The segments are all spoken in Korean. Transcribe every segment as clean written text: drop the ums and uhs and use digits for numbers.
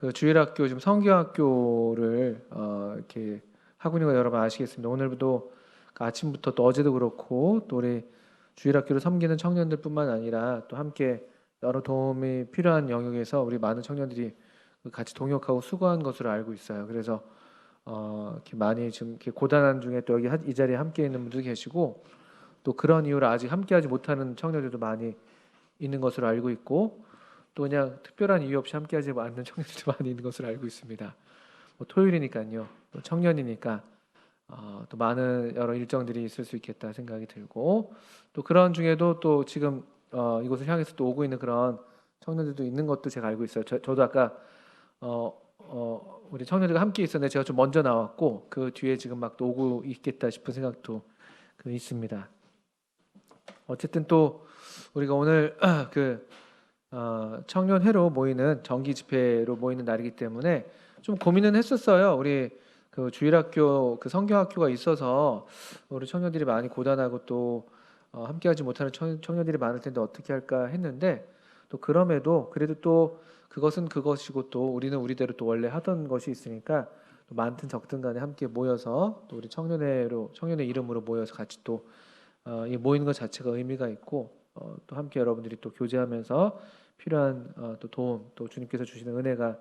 그 주일학교 지금 성경학교를 이렇게 하고 있는 거 여러분 아시겠습니다. 오늘도 아침부터 또 어제도 그렇고 또 우리 주일학교를 섬기는 청년들뿐만 아니라 또 함께 여러 도움이 필요한 영역에서 우리 많은 청년들이 같이 동역하고 수고한 것으로 알고 있어요. 그래서 이렇게 많이 지금 이렇게 고단한 중에 또 여기 이 자리에 함께 있는 분들도 계시고 또 그런 이유로 아직 함께하지 못하는 청년들도 많이 있는 것으로 알고 있고 또 그냥 특별한 이유 없이 함께하지 않는 청년들도 많이 있는 것으로 알고 있습니다. 뭐 토요일이니까요. 또 청년이니까 또 많은 여러 일정들이 있을 수 있겠다 생각이 들고 또 그런 중에도 또 지금 이곳을 향해서 또 오고 있는 그런 청년들도 있는 것도 제가 알고 있어요. 저도 아까 우리 청년들과 함께 있었는데 제가 좀 먼저 나왔고 그 뒤에 지금 막 또 오고 있겠다 싶은 생각도 있습니다. 어쨌든 또 우리가 오늘 그 청년회로 모이는 정기 집회로 모이는 날이기 때문에 좀 고민은 했었어요. 우리 그 주일학교 그 성경학교가 있어서 우리 청년들이 많이 고단하고 또 함께하지 못하는 청년들이 많을 텐데 어떻게 할까 했는데 또 그럼에도 그래도 또 그것은 그것이고 또 우리는 우리대로 또 원래 하던 것이 있으니까 또 많든 적든 간에 함께 모여서 또 우리 청년의 이름으로 모여서 같이 또 이 모이는 것 자체가 의미가 있고 또 함께 여러분들이 또 교제하면서 필요한 또 도움 또 주님께서 주시는 은혜가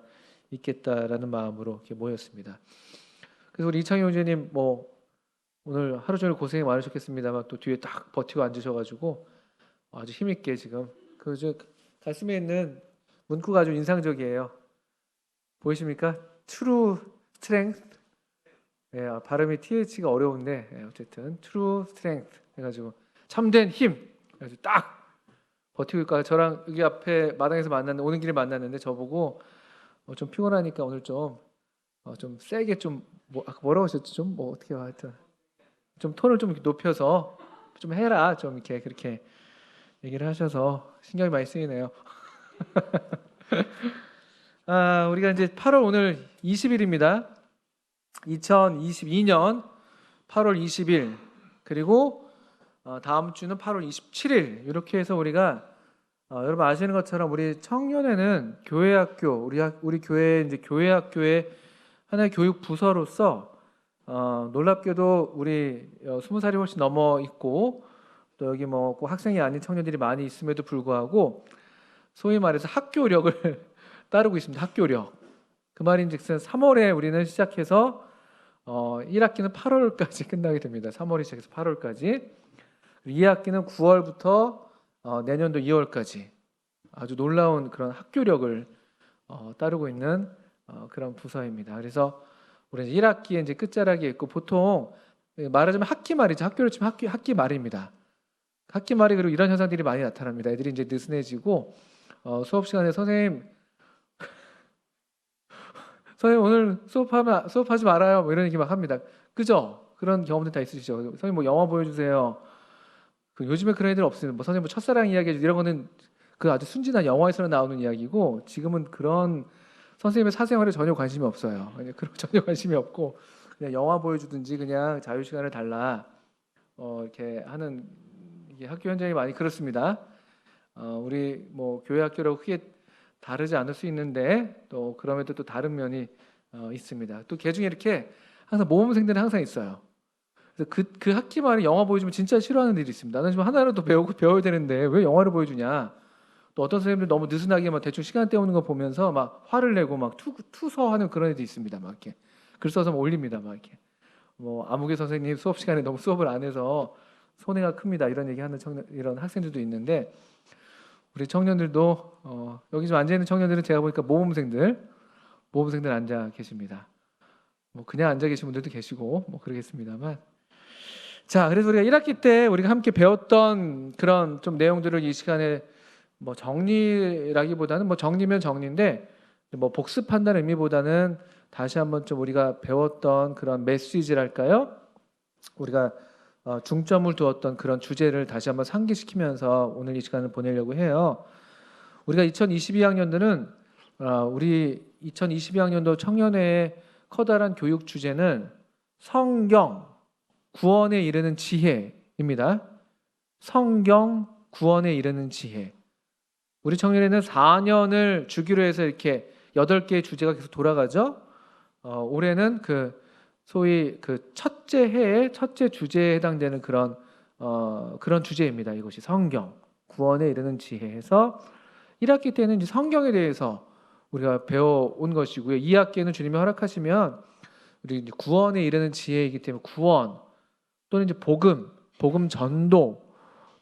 있겠다라는 마음으로 이렇게 모였습니다. 그래서 우리 이창희 형제님 뭐 오늘 하루 종일 고생이 많으셨겠습니다만 또 뒤에 딱 버티고 앉으셔가지고 아주 힘있게 지금 그저 가슴에 있는 문구가 아주 인상적이에요. 보이십니까? True Strength. 예, 발음이 TH가 어려운데 어쨌든 True Strength 해가지고 참된 힘. 그래서 딱 버티고 있고 저랑 여기 앞에 마당에서 만났는데 오는 길에 만났는데 저보고 좀 피곤하니까 오늘 좀 세게 아까 뭐라고 하셨지? 좀 뭐 어떻게 하여튼 좀 톤을 좀 이렇게 높여서 좀 해라 좀 이렇게 그렇게 얘기를 하셔서 신경이 많이 쓰이네요. 우리가 이제 8월 오늘 20일입니다. 2022년 8월 20일 그리고 다음 주는 8월 27일 이렇게 해서 우리가 여러분 아시는 것처럼 우리 청년회는 교회학교 우리 교회 이제 교회학교의 하나의 교육 부서로서 놀랍게도 우리 20살이 훨씬 넘어 있고 또 여기 뭐 꼭 학생이 아닌 청년들이 많이 있음에도 불구하고 소위 말해서 학교력을 따르고 있습니다. 학교력. 그 말인즉슨 3월에 우리는 시작해서 1학기는 8월까지 끝나게 됩니다. 3월이 시작해서 8월까지. 2학기는 9월부터 내년도 2월까지 아주 놀라운 그런 학교력을 따르고 있는 그런 부서입니다. 그래서 우리는 1학기에 이제 끝자락에 있고 보통 말하자면 학기 말이죠. 학교를 치면 학기 말입니다. 학기 말이 그리고 이런 현상들이 많이 나타납니다. 애들이 이제 느슨해지고 수업 시간에 선생님 오늘 수업하지 말아요. 뭐 이런 얘기 막 합니다. 그죠? 그런 경험들 다 있으시죠? 선생님 뭐 영화 보여주세요. 요즘에 그런 애들 없어요. 뭐 선생님 뭐 첫사랑 이야기 이런 거는 그 아주 순진한 영화에서는 나오는 이야기고 지금은 그런 선생님의 사생활에 전혀 관심이 없어요. 그냥 그런 전혀 관심이 없고 그냥 영화 보여주든지 그냥 자유 시간을 달라 이렇게 하는 이게 학교 현장이 많이 그렇습니다. 우리 뭐 교회 학교라고 크게 다르지 않을 수 있는데 또 그럼에도 또 다른 면이 있습니다. 또 개 중에 이렇게 항상 모범생들은 항상 있어요. 그래서 그 학기 말에 영화 보여주면 진짜 싫어하는 일이 있습니다. 나는 지금 하나라도 배워야 되는데 왜 영화를 보여주냐. 또 어떤 선생님들 너무 느슨하게 막 대충 시간 때우는 거 보면서 막 화를 내고 막 투서하는 그런 애도 있습니다. 막 이렇게 글 써서 막 올립니다. 막 이렇게 뭐 아무개 선생님 수업 시간에 너무 수업을 안 해서 손해가 큽니다. 이런 얘기하는 이런 학생들도 있는데 우리 청년들도 여기 좀 앉아 있는 청년들은 제가 보니까 모범생들 앉아 계십니다. 뭐 그냥 앉아 계신 분들도 계시고 뭐 그러겠습니다만 자 그래서 우리가 1학기 때 우리가 함께 배웠던 그런 좀 내용들을 이 시간에 뭐 정리라기보다는 뭐 정리면 정리인데 뭐 복습한다는 의미보다는 다시 한번 좀 우리가 배웠던 그런 메시지랄까요? 우리가 중점을 두었던 그런 주제를 다시 한번 상기시키면서 오늘 이 시간을 보내려고 해요. 우리가 2022학년도는 우리 2022학년도 청년회의 커다란 교육 주제는 성경 구원에 이르는 지혜입니다. 성경 구원에 이르는 지혜. 우리 청년회는 4년을 주기로 해서 이렇게 8개의 주제가 계속 돌아가죠. 올해는 그 소위 그 첫째 해의 첫째 주제에 해당되는 그런 주제입니다. 이것이 성경, 구원에 이르는 지혜에서 1학기 때는 이제 성경에 대해서 우리가 배워온 것이고요. 2학기에는 주님이 허락하시면 우리 이제 구원에 이르는 지혜이기 때문에 구원 또는 이제 복음 전도,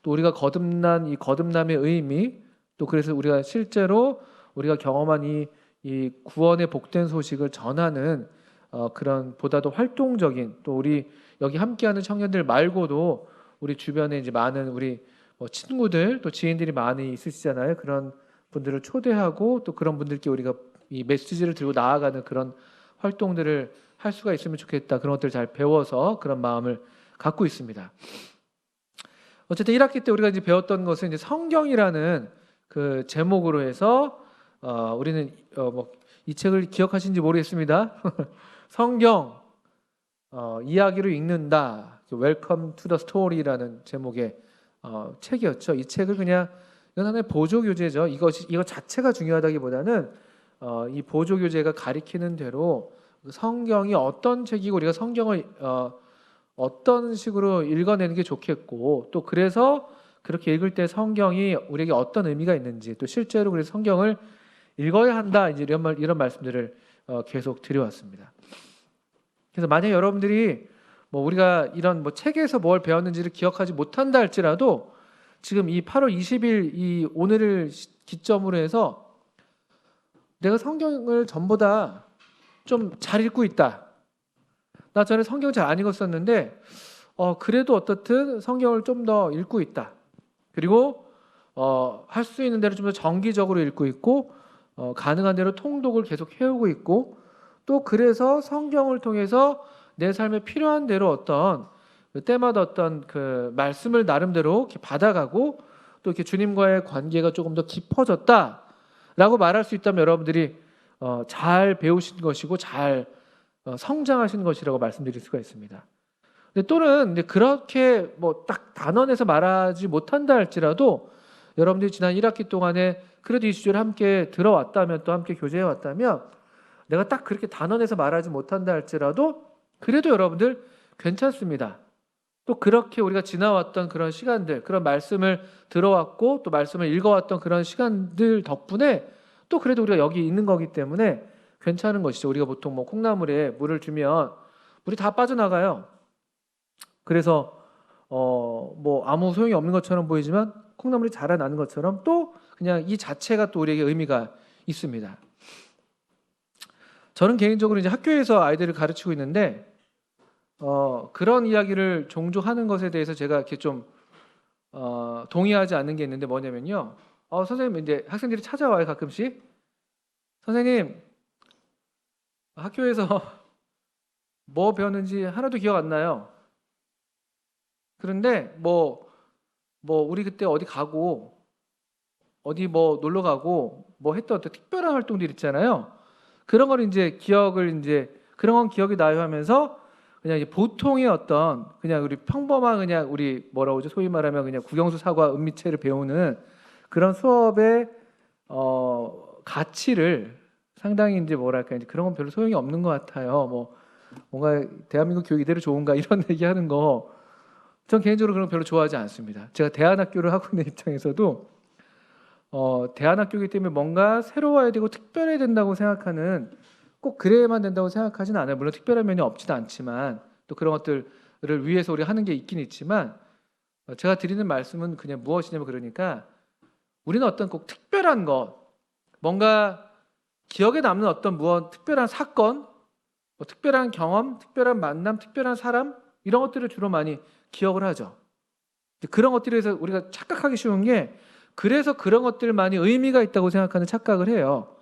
또 우리가 거듭난 이 거듭남의 의미, 또 그래서 우리가 실제로 우리가 경험한 이 구원의 복된 소식을 전하는 그런 보다 더 활동적인, 또 우리 여기 함께하는 청년들 말고도 우리 주변에 이제 많은 우리 친구들 또 지인들이 많이 있으시잖아요. 그런 분들을 초대하고 또 그런 분들께 우리가 이 메시지를 들고 나아가는 그런 활동들을 할 수가 있으면 좋겠다. 그런 것들을 잘 배워서 그런 마음을 갖고 있습니다. 어쨌든 1학기 때 우리가 이제 배웠던 것은 이제 성경이라는 그 제목으로 해서 우리는 이 책을 기억하신지 모르겠습니다. 성경 이야기로 읽는다. Welcome to the Story라는 제목의 책이었죠. 이 책을 그냥 이건 하나의 보조 교재죠. 이거 자체가 중요하다기보다는 이 보조 교재가 가리키는 대로 성경이 어떤 책이고 우리가 성경을 어떤 식으로 읽어내는 게 좋겠고, 또 그래서 그렇게 읽을 때 성경이 우리에게 어떤 의미가 있는지, 또 실제로 그래서 성경을 읽어야 한다, 이제 이런 말씀들을 계속 드려왔습니다. 그래서 만약 여러분들이 우리가 이런 책에서 뭘 배웠는지를 기억하지 못한다 할지라도 지금 이 8월 20일 이 오늘을 기점으로 해서 내가 성경을 전보다 좀 잘 읽고 있다. 나 전에 성경 잘 안 읽었었는데 그래도 어떻든 성경을 좀 더 읽고 있다. 그리고 할 수 있는 대로 좀 더 정기적으로 읽고 있고 가능한 대로 통독을 계속 해오고 있고, 또 그래서 성경을 통해서 내 삶에 필요한 대로 어떤 때마다 어떤 그 말씀을 나름대로 이렇게 받아가고 또 이렇게 주님과의 관계가 조금 더 깊어졌다라고 말할 수 있다면 여러분들이 잘 배우신 것이고 잘 성장하신 것이라고 말씀드릴 수가 있습니다. 근데 또는 이제 그렇게 딱 단언해서 말하지 못한다 할지라도 여러분들이 지난 1학기 동안에 그래도 이 주제를 함께 들어왔다면, 또 함께 교제해 왔다면, 내가 딱 그렇게 단언해서 말하지 못한다 할지라도 그래도 여러분들 괜찮습니다. 또 그렇게 우리가 지나왔던 그런 시간들, 그런 말씀을 들어왔고 또 말씀을 읽어왔던 그런 시간들 덕분에 또 그래도 우리가 여기 있는 거기 때문에 괜찮은 것이죠. 우리가 보통 콩나물에 물을 주면 물이 다 빠져나가요. 그래서 아무 소용이 없는 것처럼 보이지만 콩나물이 자라나는 것처럼 또 그냥 이 자체가 또 우리에게 의미가 있습니다. 저는 개인적으로 이제 학교에서 아이들을 가르치고 있는데 그런 이야기를 종종 하는 것에 대해서 제가 이렇게 좀 동의하지 않는 게 있는데, 뭐냐면요. 선생님, 이제 학생들이 찾아와요, 가끔씩. 선생님, 학교에서 뭐 배웠는지 하나도 기억 안 나요. 그런데 우리 그때 어디 가고 어디 놀러 가고 했던 어떤 특별한 활동들 있잖아요. 그런 걸 이제 그런 건 기억이 나요 하면서 그냥 이제 보통의 어떤 그냥 우리 평범한 그냥 우리 뭐라고 하죠? 소위 말하면 그냥 국영수 사과 은미채를 배우는 그런 수업의 가치를 상당히 이제 뭐랄까 이제 그런 건 별로 소용이 없는 것 같아요. 뭔가 대한민국 교육 이대로 좋은가 이런 얘기하는 거, 전 개인적으로 그런 거 별로 좋아하지 않습니다. 제가 대안학교를 하고 있는 입장에서도 대안학교이기 때문에 뭔가 새로워야 되고 특별해야 된다고 생각하는, 꼭 그래야만 된다고 생각하지는 않아요. 물론 특별한 면이 없지도 않지만 또 그런 것들을 위해서 우리 하는 게 있긴 있지만, 제가 드리는 말씀은 그냥 무엇이냐면, 그러니까 우리는 어떤 꼭 특별한 것, 뭔가 기억에 남는 어떤 특별한 사건, 특별한 경험, 특별한 만남, 특별한 사람, 이런 것들을 주로 많이 기억을 하죠. 그런 것들에서 우리가 착각하기 쉬운 게, 그래서 그런 것들만이 의미가 있다고 생각하는 착각을 해요.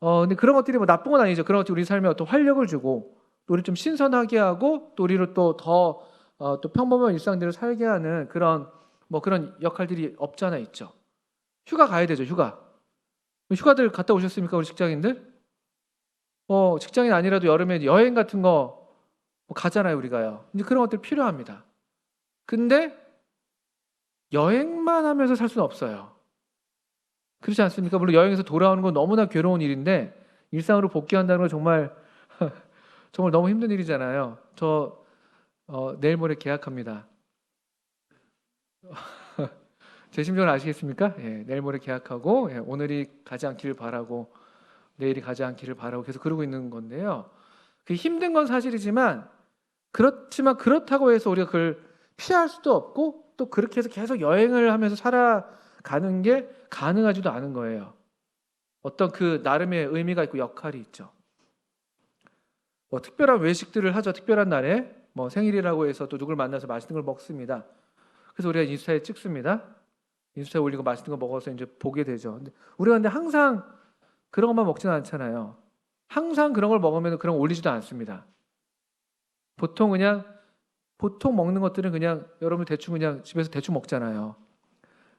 근데 그런 것들이 나쁜 건 아니죠. 그런 것들이 우리 삶에 어떤 활력을 주고 또 우리 좀 신선하게 하고 또 우리를 또 더 또 평범한 일상대로 살게 하는 그런 그런 역할들이 없지 않아 있죠. 휴가 가야 되죠. 휴가들 갔다 오셨습니까, 우리 직장인들? 직장인 아니라도 여름에 여행 같은 거 가잖아요, 우리가요. 이제 그런 것들 필요합니다. 근데 여행만 하면서 살 수는 없어요. 그렇지 않습니까? 물론 여행에서 돌아오는 건 너무나 괴로운 일인데 일상으로 복귀한다는 건 정말 정말 너무 힘든 일이잖아요. 저 내일 모레 계약합니다. 제 심정을 아시겠습니까? 예, 내일 모레 계약하고 예, 오늘이 가지 않기를 바라고 내일이 가지 않기를 바라고 계속 그러고 있는 건데요. 그 힘든 건 사실이지만 그렇지만 그렇다고 해서 우리가 그걸 피할 수도 없고 또 그렇게 해서 계속 여행을 하면서 살아가는 게 가능하지도 않은 거예요. 어떤 그 나름의 의미가 있고 역할이 있죠. 뭐 특별한 외식들을 하죠. 특별한 날에 뭐 생일이라고 해서 또 누굴 만나서 맛있는 걸 먹습니다. 그래서 우리가 인스타에 찍습니다. 인스타에 올리고 맛있는 거 먹어서 이제 보게 되죠. 근데 우리가 항상 그런 것만 먹지는 않잖아요. 항상 그런 걸 먹으면 그런 거 올리지도 않습니다. 보통 먹는 것들은 그냥 여러분 대충 그냥 집에서 대충 먹잖아요.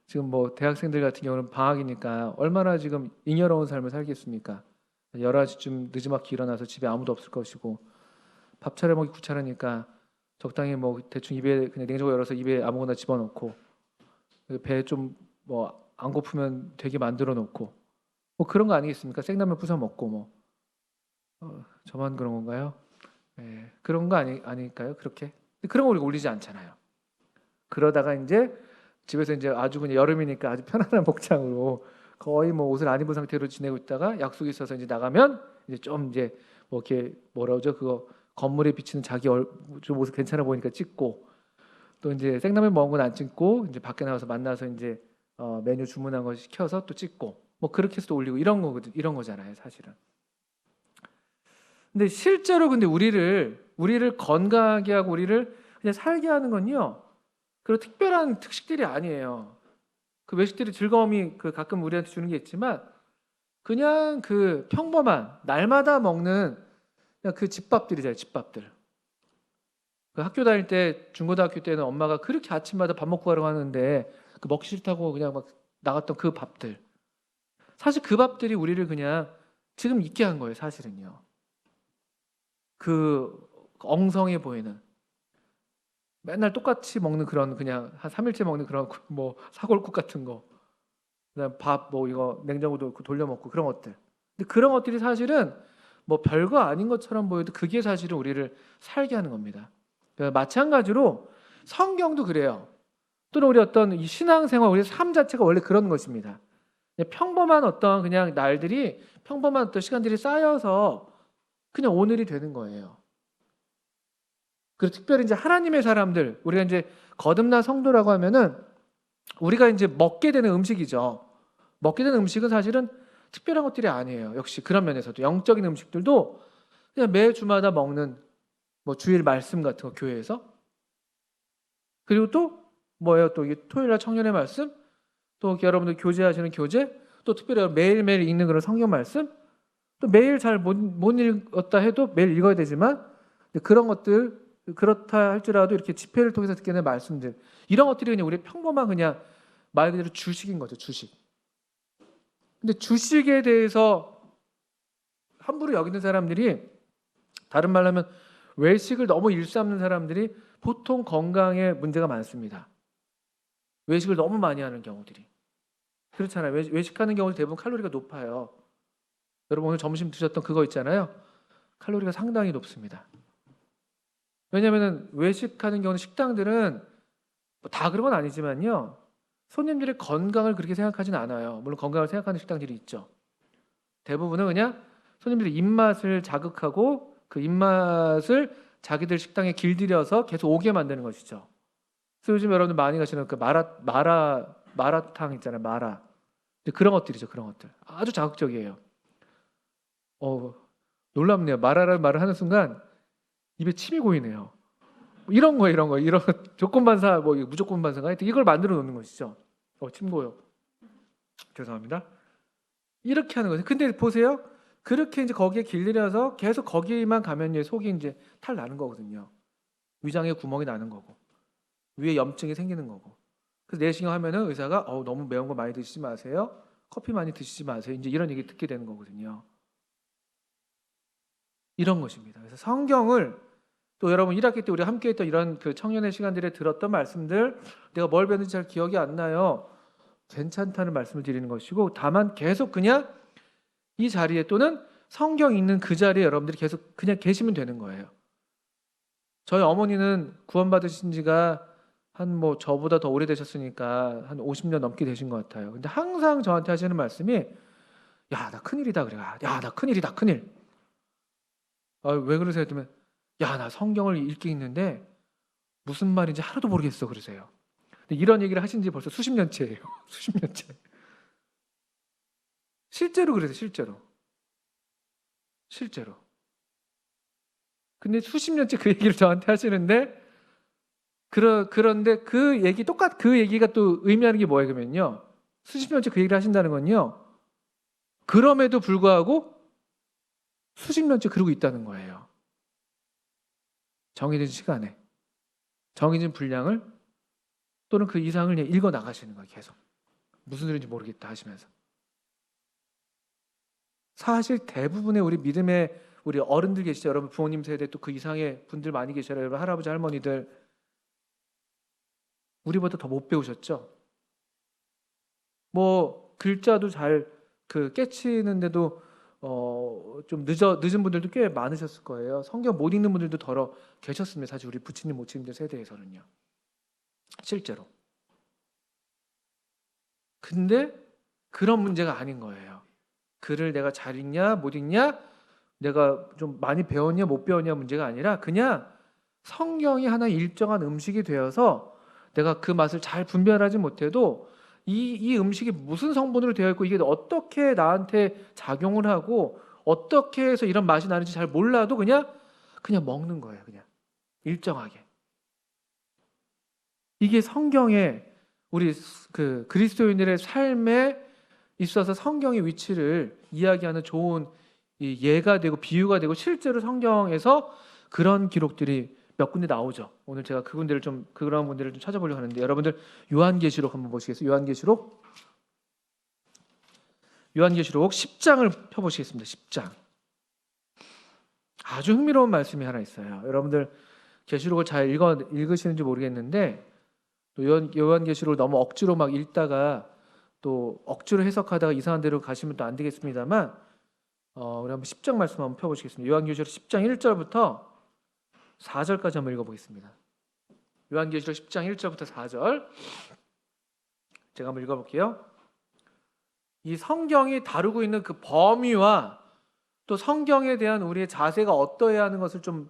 지금 뭐 대학생들 같은 경우는 방학이니까 얼마나 지금 잉여로운 삶을 살겠습니까? 11시쯤 늦지막히 일어나서 집에 아무도 없을 것이고 밥 차려 먹기 귀찮으니까 적당히 뭐 대충 입에 그냥 냉장고 열어서 입에 아무거나 집어넣고 배 좀 뭐 안 고프면 되게 만들어 놓고 뭐 그런 거 아니겠습니까? 생라면 부숴 먹고 뭐 저만 그런 건가요? 네, 그런 거 아닐까요? 그렇게 그런 거 우리가 올리지 않잖아요. 그러다가 이제 집에서 이제 아주 그냥 여름이니까 아주 편안한 복장으로 거의 뭐 옷을 안 입은 상태로 지내고 있다가 약속이 있어서 이제 나가면 이제 좀 이제 뭐 이렇게 뭐라 그러죠? 그거 건물에 비치는 자기 좀 모습 괜찮아 보이니까 찍고 또 이제 생라면 먹은 건 안 찍고 이제 밖에 나가서 만나서 이제 메뉴 주문한 거 시켜서 또 찍고 뭐 그렇게 해서 또 올리고 이런 거잖아요, 사실은. 근데 실제로 근데 우리를 건강하게 하고 우리를 그냥 살게 하는 건요. 그런 특별한 특식들이 아니에요. 그 외식들이 즐거움이 그 가끔 우리한테 주는 게 있지만 그냥 그 평범한 날마다 먹는 그냥 그 집밥들이잖아요. 집밥들. 그 학교 다닐 때 중고등학교 때는 엄마가 그렇게 아침마다 밥 먹고 가라고 하는데 그 먹기 싫다고 그냥 막 나갔던 그 밥들. 사실 그 밥들이 우리를 그냥 지금 있게 한 거예요. 사실은요. 그 엉성해 보이는 맨날 똑같이 먹는 그런 그냥 한 3일째 먹는 그런 뭐 사골국 같은 거 그다음 밥 뭐 이거 냉장고도 돌려 먹고 그런 것들. 근데 그런 것들이 사실은 뭐 별거 아닌 것처럼 보여도 그게 사실은 우리를 살게 하는 겁니다. 그러니까 마찬가지로 성경도 그래요. 또는 우리 어떤 이 신앙생활 우리 삶 자체가 원래 그런 것입니다. 그냥 평범한 어떤 그냥 날들이 평범한 어떤 시간들이 쌓여서 그냥 오늘이 되는 거예요. 그리고 특별히 이제 하나님의 사람들, 우리가 이제 거듭난 성도라고 하면은 우리가 이제 먹게 되는 음식이죠. 먹게 되는 음식은 사실은 특별한 것들이 아니에요. 역시 그런 면에서도 영적인 음식들도 그냥 매 주마다 먹는 뭐 주일 말씀 같은 거 교회에서 그리고 또 뭐예요? 또 이게 토요일 날 청년의 말씀, 또 여러분들 교제하시는 교제, 또 특별히 매일매일 읽는 그런 성경 말씀, 또 매일 잘 못 읽었다 해도 매일 읽어야 되지만 그런 것들 그렇다 할지라도 이렇게 집회를 통해서 듣게 된 말씀들 이런 것들이 그냥 우리 평범한 그냥 말 그대로 주식인 거죠. 주식. 근데 주식에 대해서 함부로 여기는 사람들이 다른 말로 하면 외식을 너무 일삼는 사람들이 보통 건강에 문제가 많습니다. 외식을 너무 많이 하는 경우들이 그렇잖아요. 외식하는 경우는 대부분 칼로리가 높아요. 여러분 오늘 점심 드셨던 그거 있잖아요. 칼로리가 상당히 높습니다. 왜냐하면 외식하는 경우는 식당들은 뭐다 그런 건 아니지만요. 손님들의 건강을 그렇게 생각하지는 않아요. 물론 건강을 생각하는 식당들이 있죠. 대부분은 그냥 손님들의 입맛을 자극하고 그 입맛을 자기들 식당에 길들여서 계속 오게 만드는 것이죠. 그래서 요즘 여러분들 많이 가시는 그 마라탕 있잖아요. 마라. 그런 것들이죠. 그런 것들. 아주 자극적이에요. 놀랍네요. 마라라는 말을 하는 순간 입에 침이 고이네요. 이런 거 이런 조건반사 뭐 무조건 반사가 하여튼 이걸 만들어 놓는 것이죠. 침 고요. 죄송합니다. 이렇게 하는 거죠. 근데 보세요. 그렇게 이제 거기에 길들여서 계속 거기만 가면 속이 이제 탈 나는 거거든요. 위장에 구멍이 나는 거고 위에 염증이 생기는 거고. 그래서 내시경 하면은 의사가 너무 매운 거 많이 드시지 마세요. 커피 많이 드시지 마세요. 이제 이런 얘기 듣게 되는 거거든요. 이런 것입니다. 그래서 성경을 또 여러분 1학기 때 우리 함께 했던 이런 그 청년의 시간들에 들었던 말씀들 내가 뭘 배웠는지 잘 기억이 안 나요. 괜찮다는 말씀을 드리는 것이고, 다만 계속 그냥 이 자리에 또는 성경 있는 그 자리에 여러분들이 계속 그냥 계시면 되는 거예요. 저희 어머니는 구원받으신 지가 한 뭐 저보다 더 오래되셨으니까 한 50년 넘게 되신 것 같아요. 근데 항상 저한테 하시는 말씀이, 야, 나 큰일이다 그래요. 야, 나 큰일이다, 큰일. 왜 그러세요? 했더니, 야, 나 성경을 읽기 있는데 무슨 말인지 하나도 모르겠어 그러세요. 근데 이런 얘기를 하신 지 벌써 수십 년째예요. 수십 년째. 실제로 그래서 실제로. 근데 수십 년째 그 얘기를 저한테 하시는데, 그런데 그 얘기가 또 의미하는 게 뭐예요? 그러면요, 수십 년째 그 얘기를 하신다는 건요, 그럼에도 불구하고 수십 년째 그러고 있다는 거예요. 정해진 시간에 정해진 분량을 또는 그 이상을 읽어 나가시는 거예요. 계속 무슨 소리인지 모르겠다 하시면서. 사실 대부분의 우리 믿음의 우리 어른들 계시죠. 여러분 부모님 세대 또 그 이상의 분들 많이 계셔요. 여러분 할아버지 할머니들 우리보다 더 못 배우셨죠. 뭐 글자도 잘 깨치는데도 좀 늦은 분들도 꽤 많으셨을 거예요. 성경 못 읽는 분들도 더러 계셨습니다. 사실 우리 부친님 모친님들 세대에서는요. 실제로. 근데 그런 문제가 아닌 거예요. 글을 내가 잘 읽냐 못 읽냐, 내가 좀 많이 배웠냐 못 배웠냐 문제가 아니라, 그냥 성경이 하나의 일정한 음식이 되어서 내가 그 맛을 잘 분별하지 못해도 이 음식이 무슨 성분으로 되어 있고 이게 어떻게 나한테 작용을 하고 어떻게 해서 이런 맛이 나는지 잘 몰라도 그냥 먹는 거예요. 그냥 일정하게. 이게 성경의 우리 그리스도인들의 삶에 있어서 성경의 위치를 이야기하는 좋은 예가 되고 비유가 되고, 실제로 성경에서 그런 기록들이 몇 군데 나오죠. 오늘 제가 그런 분들을 좀 찾아보려고 하는데, 여러분들 요한계시록 한번 보시겠어요? 요한계시록 10장을 펴보시겠습니다. 10장. 아주 흥미로운 말씀이 하나 있어요. 여러분들 계시록을 잘 읽으시는지 모르겠는데, 또 요한계시록을 너무 억지로 막 읽다가 또 억지로 해석하다가 이상한 데로 가시면 또 안 되겠습니다만, 우리 한번 10장 말씀 한번 펴보시겠습니다. 요한계시록 10장 1절부터 4절까지 한번 읽어보겠습니다. 요한계시록 10장 1절부터 4절 제가 한번 읽어볼게요. 이 성경이 다루고 있는 그 범위와 또 성경에 대한 우리의 자세가 어떠해야 하는 것을 좀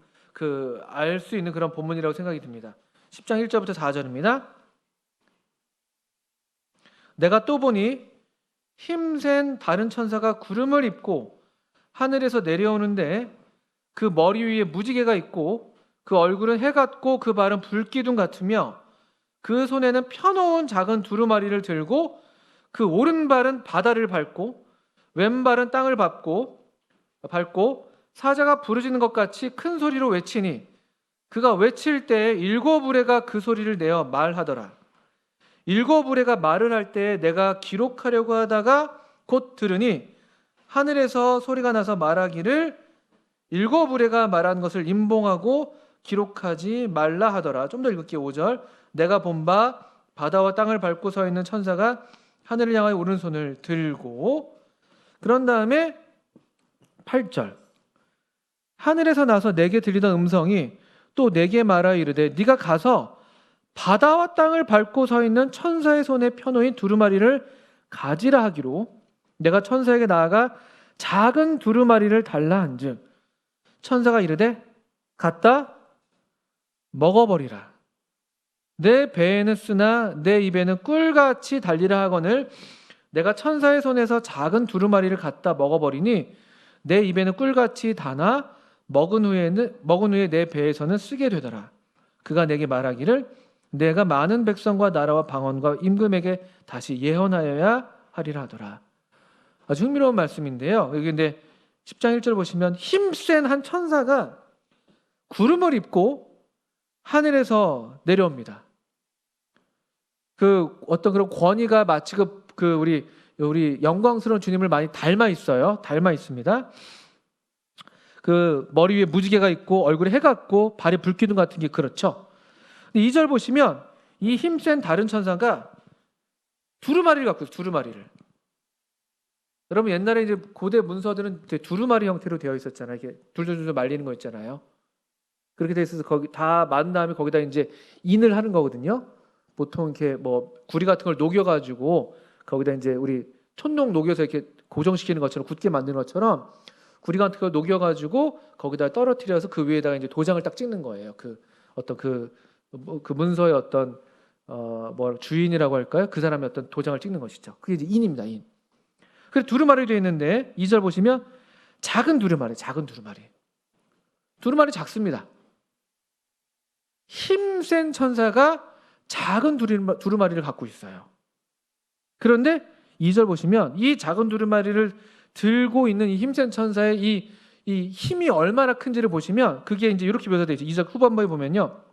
알 수 있는 그런 본문이라고 생각이 듭니다. 10장 1절부터 4절입니다. 내가 또 보니 힘센 다른 천사가 구름을 입고 하늘에서 내려오는데, 그 머리 위에 무지개가 있고 그 얼굴은 해 같고 그 발은 불기둥 같으며, 그 손에는 펴놓은 작은 두루마리를 들고 그 오른발은 바다를 밟고 왼발은 땅을 밟고 사자가 부르짖는 것 같이 큰 소리로 외치니, 그가 외칠 때 일곱 우레가 그 소리를 내어 말하더라. 일곱 우레가 말을 할 때 내가 기록하려고 하다가 곧 들으니 하늘에서 소리가 나서 말하기를, 일곱 우레가 말한 것을 임봉하고 기록하지 말라 하더라. 좀 더 읽을게요. 5절. 내가 본 바 바다와 땅을 밟고 서 있는 천사가 하늘을 향하여 오른손을 들고, 그런 다음에 8절. 하늘에서 나서 내게 들리던 음성이 또 내게 말하여 이르되, 네가 가서 바다와 땅을 밟고 서 있는 천사의 손에 펴놓인 두루마리를 가지라 하기로, 내가 천사에게 나아가 작은 두루마리를 달라 한즉 천사가 이르되, 갖다 먹어버리라. 내 배에는 쓰나 내 입에는 꿀같이 달리라 하거늘, 내가 천사의 손에서 작은 두루마리를 갖다 먹어버리니 내 입에는 꿀같이 다나 먹은 후에 내 배에서는 쓰게 되더라. 그가 내게 말하기를, 내가 많은 백성과 나라와 방언과 임금에게 다시 예언하여야 하리라 하더라. 아주 흥미로운 말씀인데요. 여기 근데 10장 1절 보시면 힘센 한 천사가 구름을 입고 하늘에서 내려옵니다. 어떤 그런 권위가 마치 우리 영광스러운 주님을 많이 닮아 있어요. 닮아 있습니다. 그 머리 위에 무지개가 있고 얼굴에 해 같고 발에 불기둥 같은 게 그렇죠. 2절 보시면 이 힘센 다른 천사가 두루마리를 갖고 있어요. 두루마리를. 여러분 옛날에 이제 고대 문서들은 이제 두루마리 형태로 되어 있었잖아요. 이렇게 둘둘둘 말리는 거 있잖아요. 그렇게 돼 있어서 거기 다 만 다음에 거기다 이제 인을 하는 거거든요. 보통 이렇게 뭐 구리 같은 걸 녹여가지고 거기다 이제 우리 촛농 녹여서 이렇게 고정시키는 것처럼 굳게 만드는 것처럼 구리 같은 걸 녹여가지고 거기다 떨어뜨려서 그 위에다가 이제 도장을 딱 찍는 거예요. 그 어떤 그 문서의 어떤 뭐 주인이라고 할까요? 그 사람의 어떤 도장을 찍는 것이죠. 그게 이제 인입니다. 인. 그래서 두루마리 되어 있는데 2절 보시면 작은 두루마리, 작은 두루마리. 두루마리 작습니다. 힘센 천사가 작은 두루마리를 갖고 있어요. 그런데 2절 보시면 이 작은 두루마리를 들고 있는 이 힘센 천사의 이 힘이 얼마나 큰지를 보시면 그게 이제 이렇게 묘사되어 있죠. 2절 후반부에 보면요.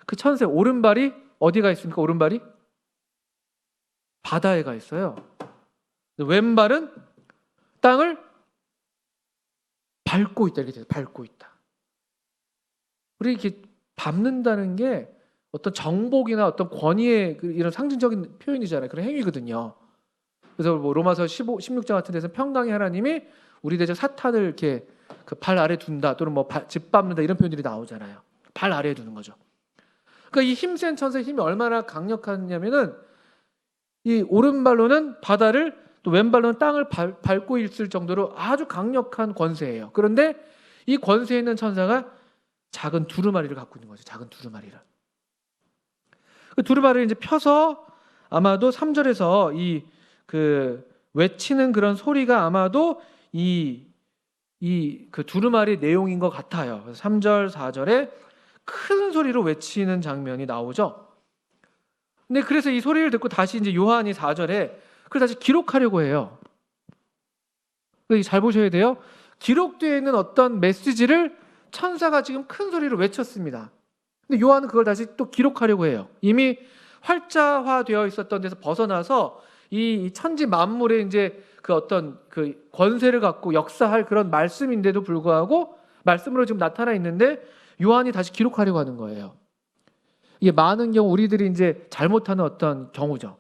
그 천사의 오른발이 어디가 있습니까? 오른발이 바다에 가 있어요. 왼발은 땅을 밟고 있다. 이렇게 돼요. 밟고 있다. 우리 이렇게 밟는다는 게 어떤 정복이나 어떤 권위의 이런 상징적인 표현이잖아요. 그런 행위거든요. 그래서 뭐 로마서 16장 같은 데서 평강의 하나님이 우리 대적 사탄을 이렇게 그 발 아래 둔다 또는 뭐 짓밟는다 이런 표현들이 나오잖아요. 발 아래에 두는 거죠. 그러니까 이 힘센 천사의 힘이 얼마나 강력하냐면은 이 오른발로는 바다를 또 왼발로는 땅을 밟고 있을 정도로 아주 강력한 권세예요. 그런데 이 권세 있는 천사가 작은 두루마리를 갖고 있는 거죠. 작은 두루마리를. 그 두루마리를 이제 펴서 아마도 3절에서 그 외치는 그런 소리가 아마도 그 두루마리 내용인 것 같아요. 3절, 4절에 큰 소리로 외치는 장면이 나오죠. 근데 그래서 이 소리를 듣고 다시 이제 요한이 4절에 그걸 다시 기록하려고 해요. 잘 보셔야 돼요. 기록되어 있는 어떤 메시지를 천사가 지금 큰 소리로 외쳤습니다. 근데 요한은 그걸 다시 또 기록하려고 해요. 이미 활자화되어 있었던 데서 벗어나서 이 천지 만물의 이제 그 어떤 그 권세를 갖고 역사할 그런 말씀인데도 불구하고 말씀으로 지금 나타나 있는데 요한이 다시 기록하려고 하는 거예요. 이게 많은 경우 우리들이 이제 잘못하는 어떤 경우죠.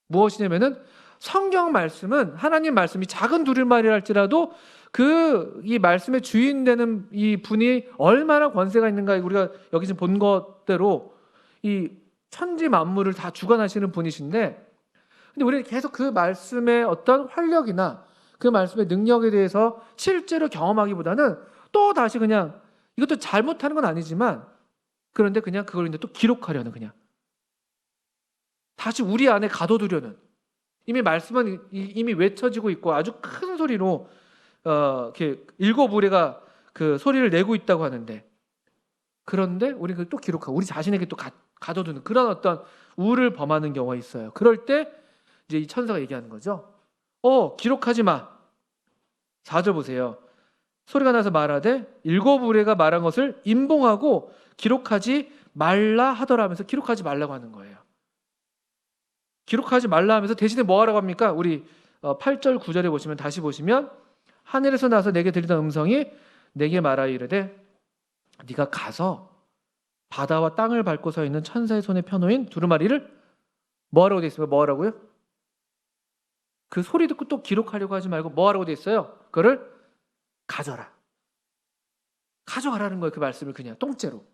무엇이냐면은 성경 말씀은 하나님 말씀이 작은 두루마리랄지라도 이 말씀의 주인 되는 이 분이 얼마나 권세가 있는가 우리가 여기 지금 본 것대로 이 천지 만물을 다 주관하시는 분이신데 근데 우리는 계속 그 말씀의 어떤 활력이나 그 말씀의 능력에 대해서 실제로 경험하기보다는 또 다시 그냥 이것도 잘못하는 건 아니지만 그런데 그냥 그걸 이제 또 기록하려는 그냥 다시 우리 안에 가둬두려는 이미 말씀은 이미 외쳐지고 있고 아주 큰 소리로 이렇게 7우레가 그 소리를 내고 있다고 하는데 그런데 우리는 그걸 또 기록하고 우리 자신에게 또 가둬두는 그런 어떤 우를 범하는 경우가 있어요. 그럴 때 이제 이 천사가 얘기하는 거죠. 기록하지 마. 4절 보세요. 소리가 나서 말하되 7우레가 말한 것을 임봉하고 기록하지 말라 하더라 하면서 기록하지 말라고 하는 거예요. 기록하지 말라 하면서 대신에 뭐 하라고 합니까? 우리 8절 9절에 보시면 다시 보시면 하늘에서 나서 내게 들리던 음성이 내게 말하여 이르되 네가 가서 바다와 땅을 밟고 서 있는 천사의 손에 펴놓인 두루마리를 뭐 하라고 돼 있습니까? 뭐 하라고요? 그 소리 듣고 또 기록하려고 하지 말고 뭐 하라고 돼 있어요? 그거를 가져라. 가져가라는 거예요. 그 말씀을 그냥 통째로.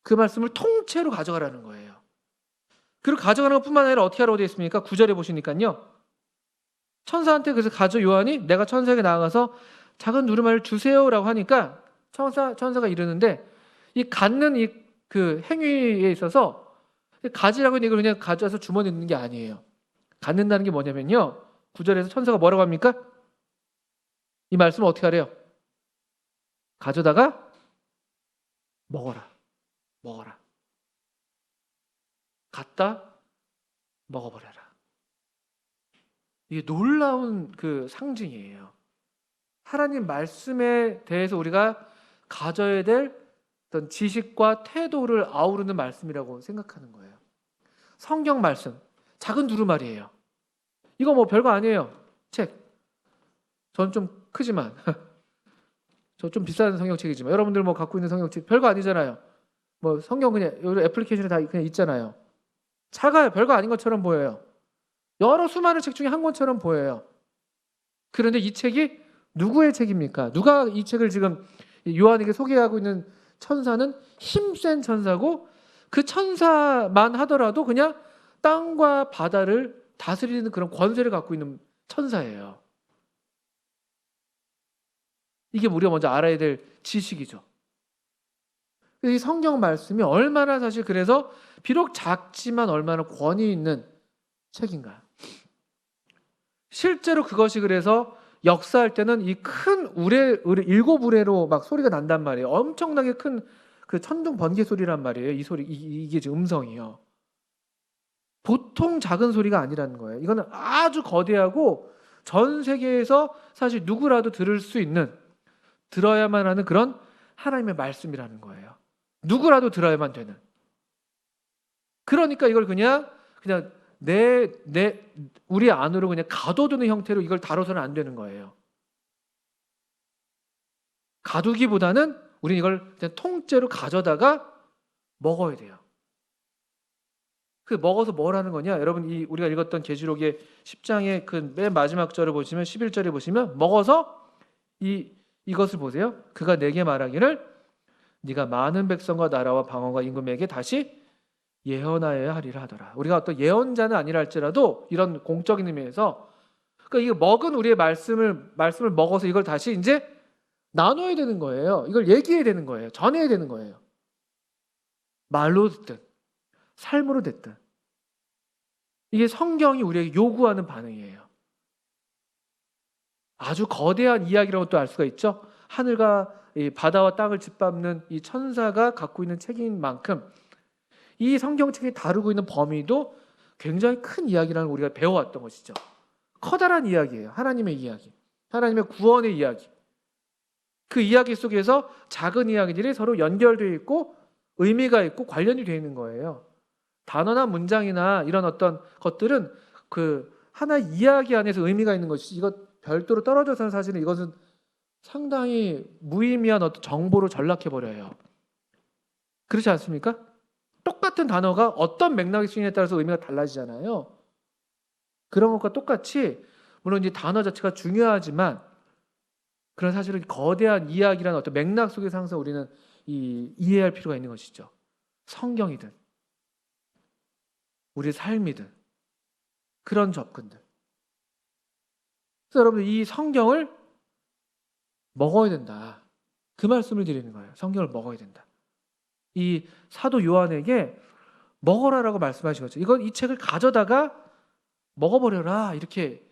그 말씀을 통째로 가져가라는 거예요. 그리고 가져가는 것뿐만 아니라 어떻게 하라고 되어 있습니까? 9절에 보시니까요. 천사한테 그래서 요한이 내가 천사에게 나아가서 작은 두루마리를 주세요라고 하니까 천사가 이러는데 이 갖는 그 행위에 있어서 가지라고 이걸 그냥 가져와서 주머니에 넣는 게 아니에요. 갖는다는 게 뭐냐면요. 9절에서 천사가 뭐라고 합니까? 이 말씀을 어떻게 하래요? 가져다가 먹어라. 갖다 먹어버려라. 이게 놀라운 그 상징이에요. 하나님 말씀에 대해서 우리가 가져야 될 어떤 지식과 태도를 아우르는 말씀이라고 생각하는 거예요. 성경 말씀, 작은 두루마리예요. 이거 뭐 별거 아니에요. 책. 전 좀 크지만 저 좀 비싼 성경책이지만 여러분들 뭐 갖고 있는 성경책 별거 아니잖아요. 뭐 성경 그냥 애플리케이션에 다 그냥 있잖아요. 작아요. 별거 아닌 것처럼 보여요. 여러 수많은 책 중에 한 권처럼 보여요. 그런데 이 책이 누구의 책입니까? 누가 이 책을 지금 요한에게 소개하고 있는 천사는 힘센 천사고, 그 천사만 하더라도 그냥 땅과 바다를 다스리는 그런 권세를 갖고 있는 천사예요. 이게 우리가 먼저 알아야 될 지식이죠. 이 성경 말씀이 얼마나 사실 그래서 비록 작지만 얼마나 권위 있는 책인가. 실제로 그것이 그래서 역사할 때는 이 큰 우레 7우레로 막 소리가 난단 말이에요. 엄청나게 큰 그 천둥 번개 소리란 말이에요. 이 소리, 이게 지금 음성이요. 보통 작은 소리가 아니라는 거예요. 이거는 아주 거대하고 전 세계에서 사실 누구라도 들을 수 있는, 들어야만 하는 그런 하나님의 말씀이라는 거예요. 누구라도 들어야만 되는. 그러니까 이걸 그냥 우리 안으로 그냥 가둬두는 형태로 이걸 다뤄서는 안 되는 거예요. 가두기보다는 우리는 이걸 그냥 통째로 가져다가 먹어야 돼요. 그 먹어서 뭘 하는 거냐? 여러분, 우리가 읽었던 계시록의 10장의 그 맨 마지막 절을 보시면 11절에 보시면 먹어서 이것을 보세요. 그가 내게 말하기를 네가 많은 백성과 나라와 방언과 임금에게 다시 예언하여야 하리라 하더라. 우리가 어떤 예언자는 아니라 할지라도 이런 공적인 의미에서, 그러니까 이거 먹은 우리의 말씀을 먹어서 이걸 다시 이제 나눠야 되는 거예요. 이걸 얘기해야 되는 거예요. 전해야 되는 거예요. 말로 듣든 삶으로 됐든. 이게 성경이 우리에게 요구하는 반응이에요. 아주 거대한 이야기라고 또 알 수가 있죠. 하늘과 이 바다와 땅을 짓밟는 이 천사가 갖고 있는 책인 만큼 이 성경책이 다루고 있는 범위도 굉장히 큰 이야기라는 걸 우리가 배워왔던 것이죠. 커다란 이야기예요. 하나님의 이야기, 하나님의 구원의 이야기. 그 이야기 속에서 작은 이야기들이 서로 연결되어 있고 의미가 있고 관련이 되어 있는 거예요. 단어나 문장이나 이런 어떤 것들은 그 하나의 이야기 안에서 의미가 있는 것이지, 이것 별도로 떨어져서는 사실은 이것은 상당히 무의미한 어떤 정보로 전락해버려요. 그렇지 않습니까? 똑같은 단어가 어떤 맥락의 수준에 따라서 의미가 달라지잖아요. 그런 것과 똑같이 물론 이제 단어 자체가 중요하지만, 그런 사실은 거대한 이야기라는 어떤 맥락 속에서 항상 우리는 이해할 필요가 있는 것이죠. 성경이든 우리 삶이든 그런 접근들. 그래서 여러분, 이 성경을 먹어야 된다. 그 말씀을 드리는 거예요. 성경을 먹어야 된다. 이 사도 요한에게 먹어라라고 말씀하신 거죠. 이 책을 가져다가 먹어버려라, 이렇게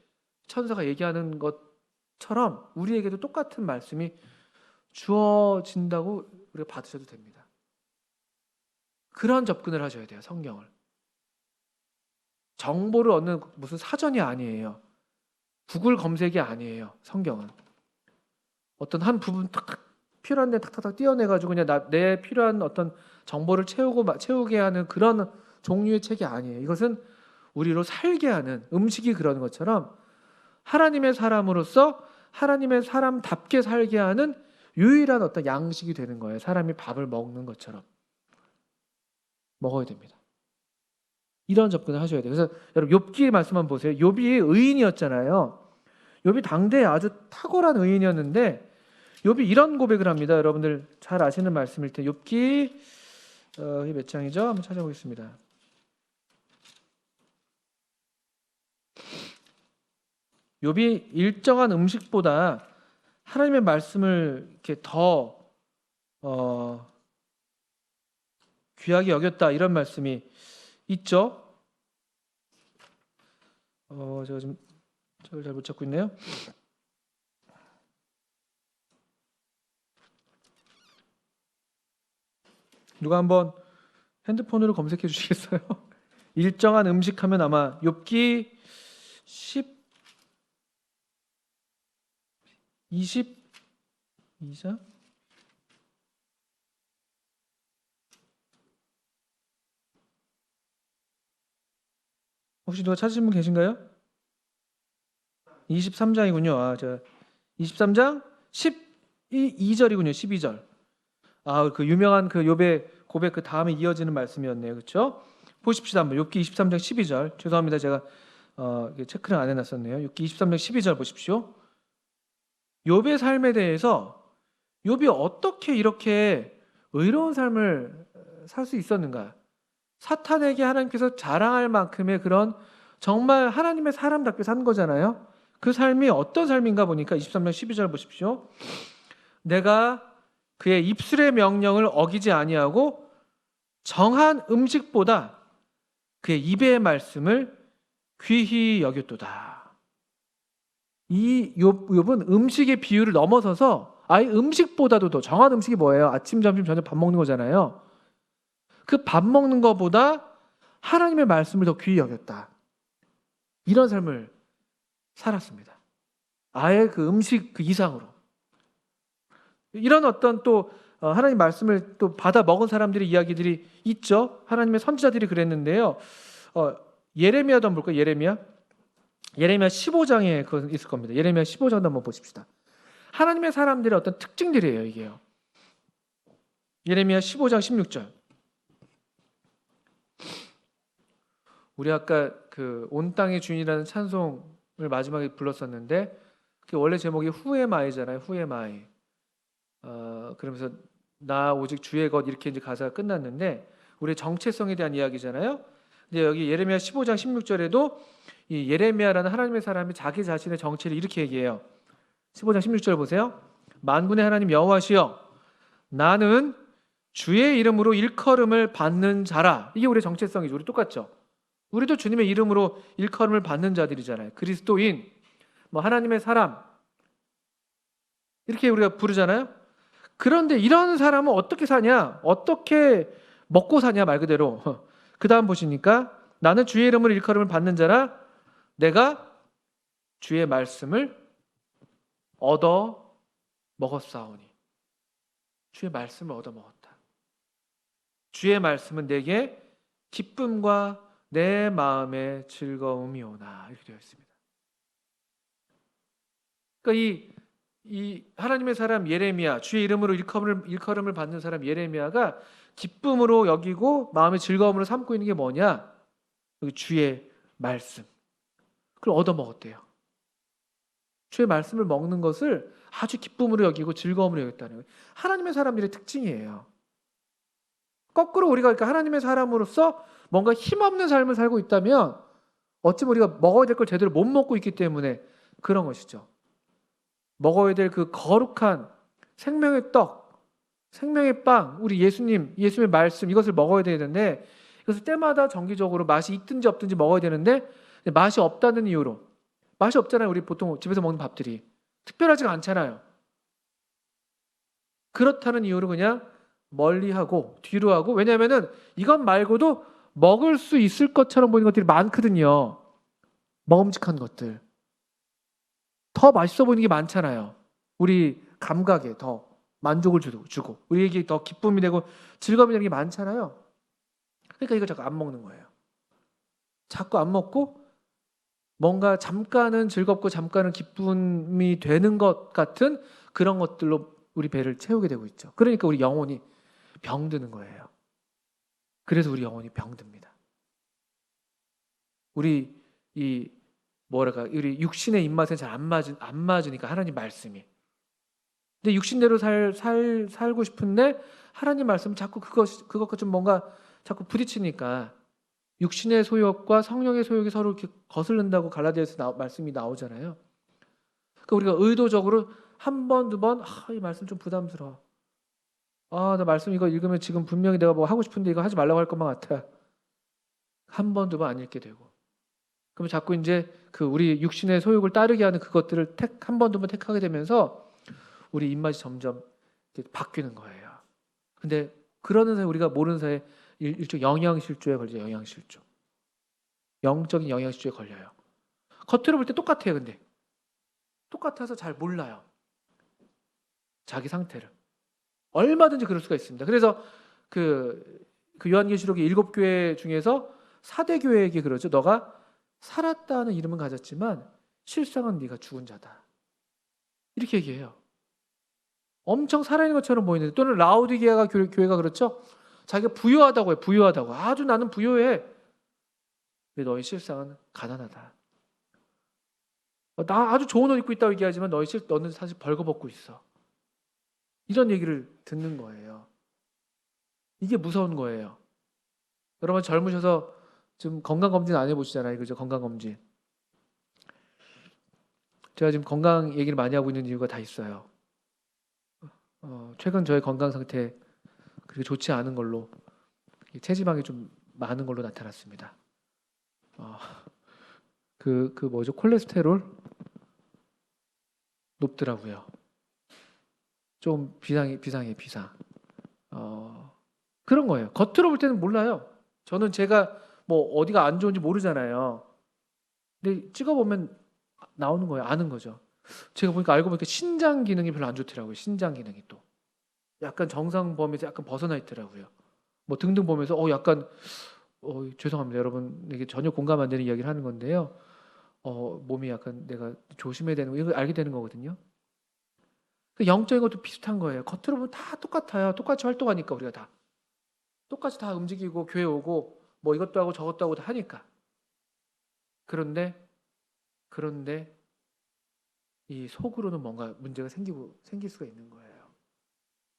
천사가 얘기하는 것처럼 우리에게도 똑같은 말씀이 주어진다고 우리가 받으셔도 됩니다. 그런 접근을 하셔야 돼요. 성경을. 정보를 얻는 무슨 사전이 아니에요. 구글 검색이 아니에요. 성경은 어떤 한 부분 탁 필요한 데 탁탁탁 띄어내가지고 그냥 내 필요한 어떤 정보를 채우게 하는 그런 종류의 책이 아니에요. 이것은 우리로 살게 하는, 음식이 그런 것처럼 하나님의 사람으로서 하나님의 사람답게 살게 하는 유일한 어떤 양식이 되는 거예요. 사람이 밥을 먹는 것처럼 먹어야 됩니다. 이런 접근을 하셔야 돼요. 그래서 여러분, 욥기의 말씀만 보세요. 욥이 의인이었잖아요. 욥이 당대에 아주 탁월한 의인이었는데 욥이 이런 고백을 합니다. 여러분들 잘 아시는 말씀일 텐데, 욥기 몇 장이죠? 한번 찾아보겠습니다. 욥이 일정한 음식보다 하나님의 말씀을 이렇게 더 귀하게 여겼다, 이런 말씀이 있죠. 제가 좀 저를 잘 못 찾고 있네요. 누가 한번 핸드폰으로 검색해 주시겠어요? 일정한 음식 하면 아마 욥기 22장? 혹시 누가 찾으신 분 계신가요? 23장이군요. 저 23장 12절이군요. 12절. 그 유명한 그 욥의 고백 그 다음에 이어지는 말씀이었네요. 그렇죠? 보십시다 한번. 욥기 23장 12절. 죄송합니다. 제가 이게 체크를 안 해놨었네요. 욥기 23장 12절 보십시오. 욥의 삶에 대해서 욥이 어떻게 이렇게 의로운 삶을 살 수 있었는가? 사탄에게 하나님께서 자랑할 만큼의 그런 정말 하나님의 사람답게 산 거잖아요. 그 삶이 어떤 삶인가 보니까 23장 12절 보십시오. 내가 그의 입술의 명령을 어기지 아니하고 정한 음식보다 그의 입의 말씀을 귀히 여겼도다. 이 욥은 음식의 비율을 넘어서서 아예 음식보다도 더 정한 음식이 뭐예요? 아침, 점심, 저녁 밥 먹는 거잖아요. 그 밥 먹는 것보다 하나님의 말씀을 더 귀히 여겼다. 이런 삶을 살았습니다. 아예 그 음식 그 이상으로. 이런 어떤 또 하나님 말씀을 또 받아 먹은 사람들의 이야기들이 있죠. 하나님의 선지자들이 그랬는데요. 예레미야도 한번 볼까요? 예레미야 15장에 그거 있을 겁니다. 예레미야 15장도 한번 보십시다. 하나님의 사람들의 어떤 특징들이에요, 이게요. 예레미야 15장 16절. 우리 아까 그 온 땅의 주인이라는 찬송을 마지막에 불렀었는데 그 원래 제목이 후에마이잖아요. 후에마이. 그러면서 나 오직 주의 것 이렇게 이제 가사가 끝났는데 우리의 정체성에 대한 이야기잖아요. 근데 여기 예레미야 15장 16절에도 이 예레미야라는 하나님의 사람이 자기 자신의 정체를 이렇게 얘기해요. 15장 16절 보세요. 만군의 하나님 여호와시여 나는 주의 이름으로 일컬음을 받는 자라. 이게 우리의 정체성이죠. 우리 똑같죠. 우리도 주님의 이름으로 일컬음을 받는 자들이잖아요. 그리스도인, 뭐 하나님의 사람 이렇게 우리가 부르잖아요. 그런데 이런 사람은 어떻게 사냐? 어떻게 먹고 사냐 말 그대로. 그 다음 보시니까 나는 주의 이름으로 일컬음을 받는 자라 내가 주의 말씀을 얻어 먹었사오니. 주의 말씀을 얻어 먹었다. 주의 말씀은 내게 기쁨과 내 마음의 즐거움이오나 이렇게 되어 있습니다. 그러니까 이 하나님의 사람 예레미야, 주의 이름으로 일컬음을 받는 사람 예레미야가 기쁨으로 여기고 마음의 즐거움으로 삼고 있는 게 뭐냐? 여기 주의 말씀. 그걸 얻어 먹었대요. 주의 말씀을 먹는 것을 아주 기쁨으로 여기고 즐거움으로 여겼다는 거예요. 하나님의 사람들의 특징이에요. 거꾸로 우리가 그러니까 하나님의 사람으로서 뭔가 힘없는 삶을 살고 있다면 어찌 우리가 먹어야 될 걸 제대로 못 먹고 있기 때문에 그런 것이죠. 먹어야 될 그 거룩한 생명의 떡, 생명의 빵, 우리 예수님의 말씀 이것을 먹어야 되는데 이것을 때마다 정기적으로 맛이 있든지 없든지 먹어야 되는데 맛이 없다는 이유로 맛이 없잖아요. 우리 보통 집에서 먹는 밥들이 특별하지가 않잖아요. 그렇다는 이유로 그냥 멀리하고 뒤로 하고 왜냐하면은 이것 말고도 먹을 수 있을 것처럼 보이는 것들이 많거든요. 먹음직한 것들. 더 맛있어 보이는 게 많잖아요. 우리 감각에 더 만족을 주고 우리에게 더 기쁨이 되고 즐거움이 되는 게 많잖아요. 그러니까 이거 자꾸 안 먹는 거예요. 자꾸 안 먹고 뭔가 잠깐은 즐겁고 잠깐은 기쁨이 되는 것 같은 그런 것들로 우리 배를 채우게 되고 있죠. 그러니까 우리 영혼이 병드는 거예요. 그래서 우리 영혼이 병듭니다. 우리 우리 육신의 입맛에 잘 안 맞으니까 하나님 말씀이. 근데 육신대로 살고 싶은데 하나님 말씀 자꾸 그것과 좀 뭔가 자꾸 부딪히니까 육신의 소욕과 성령의 소욕이 서로 이렇게 거슬른다고 갈라디아에서 말씀이 나오잖아요. 그러니까 우리가 의도적으로 한 번, 두 번, 이 말씀 좀 부담스러워. 나 말씀 이거 읽으면 지금 분명히 내가 뭐 하고 싶은데 이거 하지 말라고 할 것만 같아. 한 번, 두 번 안 읽게 되고. 그럼 자꾸 이제 그 우리 육신의 소욕을 따르게 하는 그것들을 한 번, 두 번 택하게 되면서 우리 입맛이 점점 바뀌는 거예요. 근데 그러는 사이에 우리가 모르는 사이에 일종 영양실조에 걸려요. 영양실조. 영적인 영양실조에 걸려요. 겉으로 볼 때 똑같아요. 근데 똑같아서 잘 몰라요. 자기 상태를. 얼마든지 그럴 수가 있습니다. 그래서 그 요한계시록의 7교회 중에서 4대 교회에게 그러죠. 너가 살았다는 이름은 가졌지만 실상은 네가 죽은 자다. 이렇게 얘기해요. 엄청 살아있는 것처럼 보이는데 또는 라오디게아 교회가 그렇죠. 자기가 부유하다고 해요. 부유하다고. 아주 나는 부유해. 근데 너희 실상은 가난하다. 나 아주 좋은 옷 입고 있다고 얘기하지만 너는 사실 벌거벗고 있어. 이런 얘기를 듣는 거예요. 이게 무서운 거예요. 여러분 젊으셔서 지금 건강검진 안 해보시잖아요. 그죠? 건강검진. 제가 지금 건강 얘기를 많이 하고 있는 이유가 다 있어요. 최근 저의 건강 상태 그렇게 좋지 않은 걸로 체지방이 좀 많은 걸로 나타났습니다. 어, 뭐죠? 콜레스테롤 높더라고요. 좀 비상. 그런 거예요. 겉으로 볼 때는 몰라요. 저는 제가 뭐 어디가 안 좋은지 모르잖아요. 근데 찍어보면 나오는 거예요. 아는 거죠. 제가 알고 보니까 신장 기능이 별로 안 좋더라고요. 신장 기능이 또 약간 정상 범위에서 약간 벗어나 있더라고요. 뭐 등등 보면서 약간 죄송합니다. 여러분 이게 전혀 공감 안 되는 이야기를 하는 건데요. 몸이 약간 내가 조심해야 되는 거 이걸 알게 되는 거거든요. 그 영적인 것도 비슷한 거예요. 겉으로 보면 다 똑같아요. 똑같이 활동하니까 우리가 다 똑같이 다 움직이고 교회 오고 뭐 이것도 하고 저것도 하고 다 하니까. 그런데 이 속으로는 뭔가 문제가 생길 수가 있는 거예요.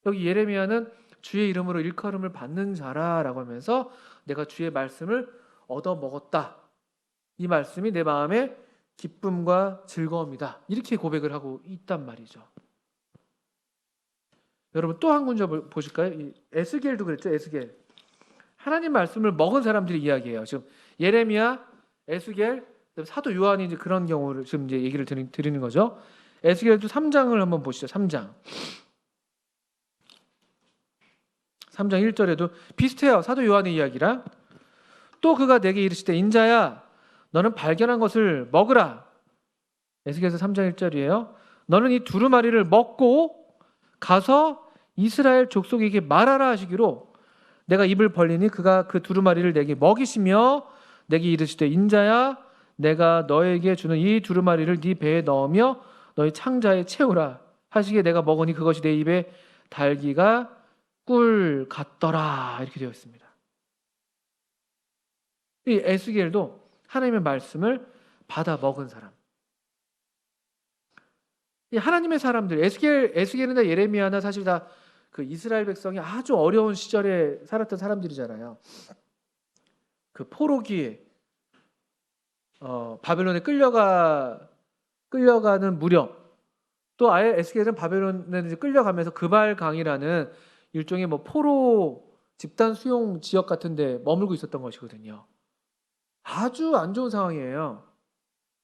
여기 예레미야는 주의 이름으로 일컬음을 받는 자라라고 하면서 내가 주의 말씀을 얻어 먹었다. 이 말씀이 내 마음의 기쁨과 즐거움이다. 이렇게 고백을 하고 있단 말이죠. 여러분 또 한 군절 보실까요? 이 에스겔도 그랬죠. 에스겔. 하나님 말씀을 먹은 사람들이 이야기해요. 지금 예레미야, 에스겔, 사도 요한이 이제 그런 경우를 지금 이제 얘기를 드리는 거죠. 에스겔도 3장을 한번 보시죠. 3장 1절에도 비슷해요. 사도 요한의 이야기랑. 또 그가 내게 이르시되 인자야 너는 발견한 것을 먹으라. 에스겔서 3장 1절이에요. 너는 이 두루마리를 먹고 가서 이스라엘 족속에게 말하라 하시기로 내가 입을 벌리니 그가 그 두루마리를 내게 먹이시며 내게 이르시되 인자야 내가 너에게 주는 이 두루마리를 네 배에 넣으며 너희 창자에 채우라 하시기에 내가 먹으니 그것이 내 입에 달기가 꿀 같더라. 이렇게 되어 있습니다. 이 에스겔도 하나님의 말씀을 받아 먹은 사람. 이 하나님의 사람들, 에스겔이나 예레미야나 사실 다 그 이스라엘 백성이 아주 어려운 시절에 살았던 사람들이잖아요. 그 포로기에 바벨론에 끌려가는 무렵, 또 아예 에스겔은 바벨론에 이제 끌려가면서 그발강이라는 일종의 뭐 포로 집단 수용 지역 같은데 머물고 있었던 것이거든요. 아주 안 좋은 상황이에요.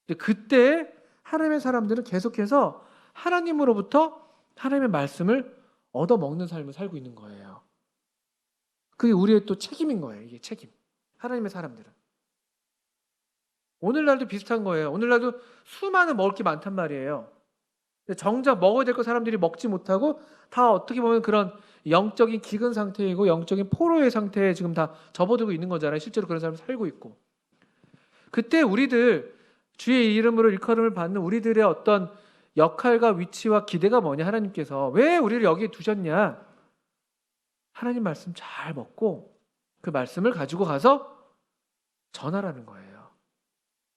근데 그때 하나님의 사람들은 계속해서 하나님으로부터 하나님의 말씀을 얻어먹는 삶을 살고 있는 거예요. 그게 우리의 또 책임인 거예요. 이게 책임. 하나님의 사람들은. 오늘날도 비슷한 거예요. 오늘날도 수많은 먹을 게 많단 말이에요. 근데 정작 먹어야 될 거 사람들이 먹지 못하고 다 어떻게 보면 그런 영적인 기근 상태이고 영적인 포로의 상태에 지금 다 접어들고 있는 거잖아요. 실제로 그런 사람이 살고 있고. 그때 우리들 주의 이름으로 일컬음을 받는 우리들의 어떤 역할과 위치와 기대가 뭐냐? 하나님께서 왜 우리를 여기에 두셨냐? 하나님 말씀 잘 먹고 그 말씀을 가지고 가서 전하라는 거예요.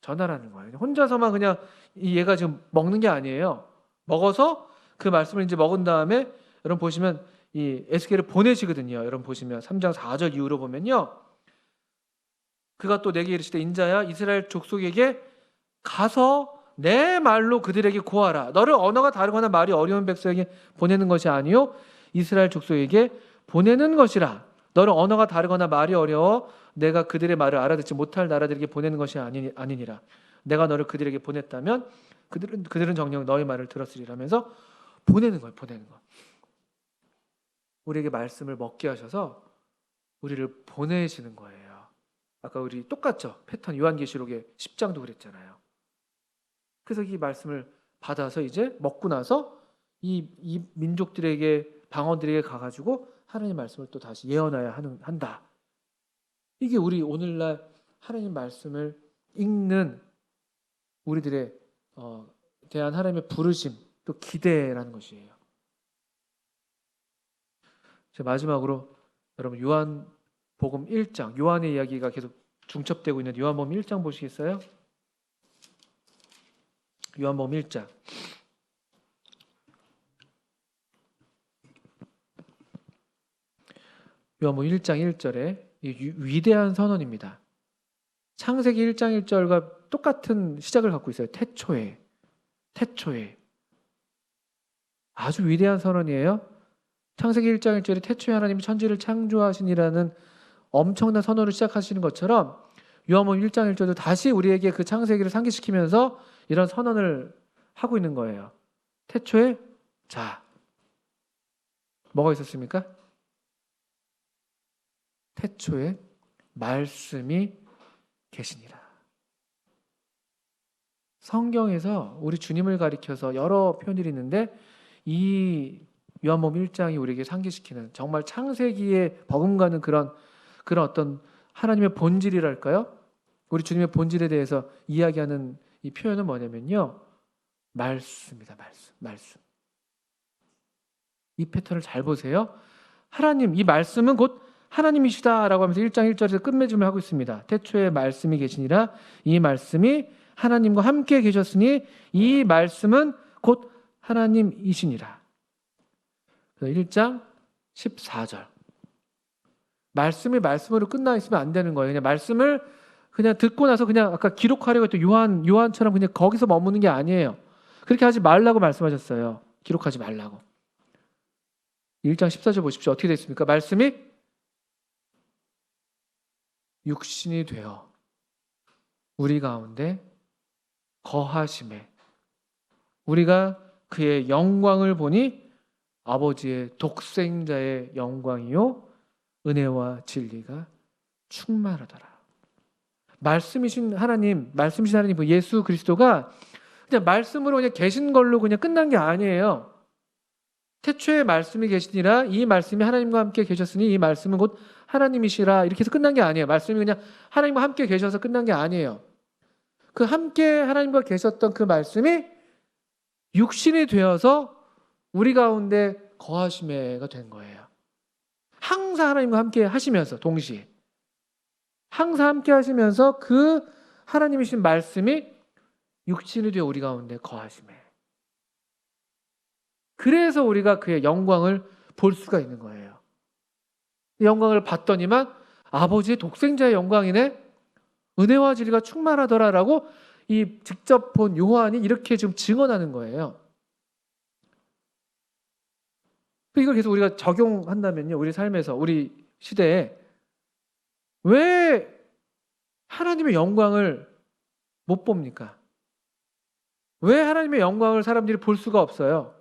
전하라는 거예요. 혼자서만 그냥 얘가 지금 먹는 게 아니에요. 먹어서 그 말씀을 이제 먹은 다음에 여러분 보시면 이 에스겔을 보내시거든요. 여러분 보시면 3장 4절 이후로 보면요. 그가 또 내게 이르시되 인자야 이스라엘 족속에게 가서 내 말로 그들에게 고하라. 너를 언어가 다르거나 말이 어려운 백성에게 보내는 것이 아니요 이스라엘 족속에게 보내는 것이라. 너를 언어가 다르거나 말이 어려워 내가 그들의 말을 알아듣지 못할 나라들에게 보내는 것이 아니니라. 내가 너를 그들에게 보냈다면 그들은 정녕 너의 말을 들었으리라면서 보내는 거예요. 보내는 거. 우리에게 말씀을 먹게 하셔서 우리를 보내시는 거예요. 아까 우리 똑같죠? 패턴 요한계시록의 10장도 그랬잖아요. 그래서 이 말씀을 받아서 이제 먹고 나서 이 민족들에게 방언들에게 가가지고 하나님 말씀을 또 다시 예언해야 한다. 이게 우리 오늘날 하나님 말씀을 읽는 우리들의 대한 하나님의 부르심 또 기대라는 것이에요. 마지막으로 여러분 요한복음 1장 요한의 이야기가 계속 중첩되고 있는 요한복음 1장 보시겠어요? 요한복음 1장. 요한복음 1장 1절에 위대한 선언입니다. 창세기 1장 1절과 똑같은 시작을 갖고 있어요. 태초에. 아주 위대한 선언이에요. 창세기 1장 1절에 태초에 하나님이 천지를 창조하시니라는 엄청난 선언을 시작하시는 것처럼 요한복음 1장 1절도 다시 우리에게 그 창세기를 상기시키면서 이런 선언을 하고 있는 거예요. 태초에 뭐가 있었습니까? 태초에 말씀이 계시니라. 성경에서 우리 주님을 가리켜서 여러 표현들이 있는데 이 요한복음 1장이 우리에게 상기시키는 정말 창세기에 버금가는 그런 어떤 하나님의 본질이랄까요? 우리 주님의 본질에 대해서 이야기하는 이 표현은 뭐냐면요. 말씀입니다. 말씀. 이 패턴을 잘 보세요. 하나님, 이 말씀은 곧 하나님이시다라고 하면서 1장 1절에서 끝맺음을 하고 있습니다. 태초에 말씀이 계시니라. 이 말씀이 하나님과 함께 계셨으니 이 말씀은 곧 하나님이시니라. 1장 14절. 말씀이 말씀으로 끝나 있으면 안 되는 거예요. 그냥 말씀을 그냥 듣고 나서 그냥 아까 기록하려고 했던 요한처럼 그냥 거기서 머무는 게 아니에요. 그렇게 하지 말라고 말씀하셨어요. 기록하지 말라고. 1장 14절 보십시오. 어떻게 되어 있습니까? 말씀이 육신이 되어 우리 가운데 거하심에 우리가 그의 영광을 보니 아버지의 독생자의 영광이요 은혜와 진리가 충만하더라. 말씀이신 하나님 예수 그리스도가 그냥 말씀으로 그냥 계신 걸로 그냥 끝난 게 아니에요. 태초에 말씀이 계시니라. 이 말씀이 하나님과 함께 계셨으니 이 말씀은 곧 하나님이시라. 이렇게 해서 끝난 게 아니에요. 말씀이 그냥 하나님과 함께 계셔서 끝난 게 아니에요. 그 함께 하나님과 계셨던 그 말씀이 육신이 되어서 우리 가운데 거하심에가 된 거예요. 항상 하나님과 함께 하시면서 동시에 항상 함께 하시면서 그 하나님이신 말씀이 육신이 되어 우리 가운데 거하심에. 그래서 우리가 그의 영광을 볼 수가 있는 거예요. 영광을 봤더니만 아버지의 독생자의 영광이네. 은혜와 진리가 충만하더라라고 이 직접 본 요한이 이렇게 지금 증언하는 거예요. 이걸 계속 우리가 적용한다면요. 우리 삶에서 우리 시대에 왜 하나님의 영광을 못 봅니까? 왜 하나님의 영광을 사람들이 볼 수가 없어요?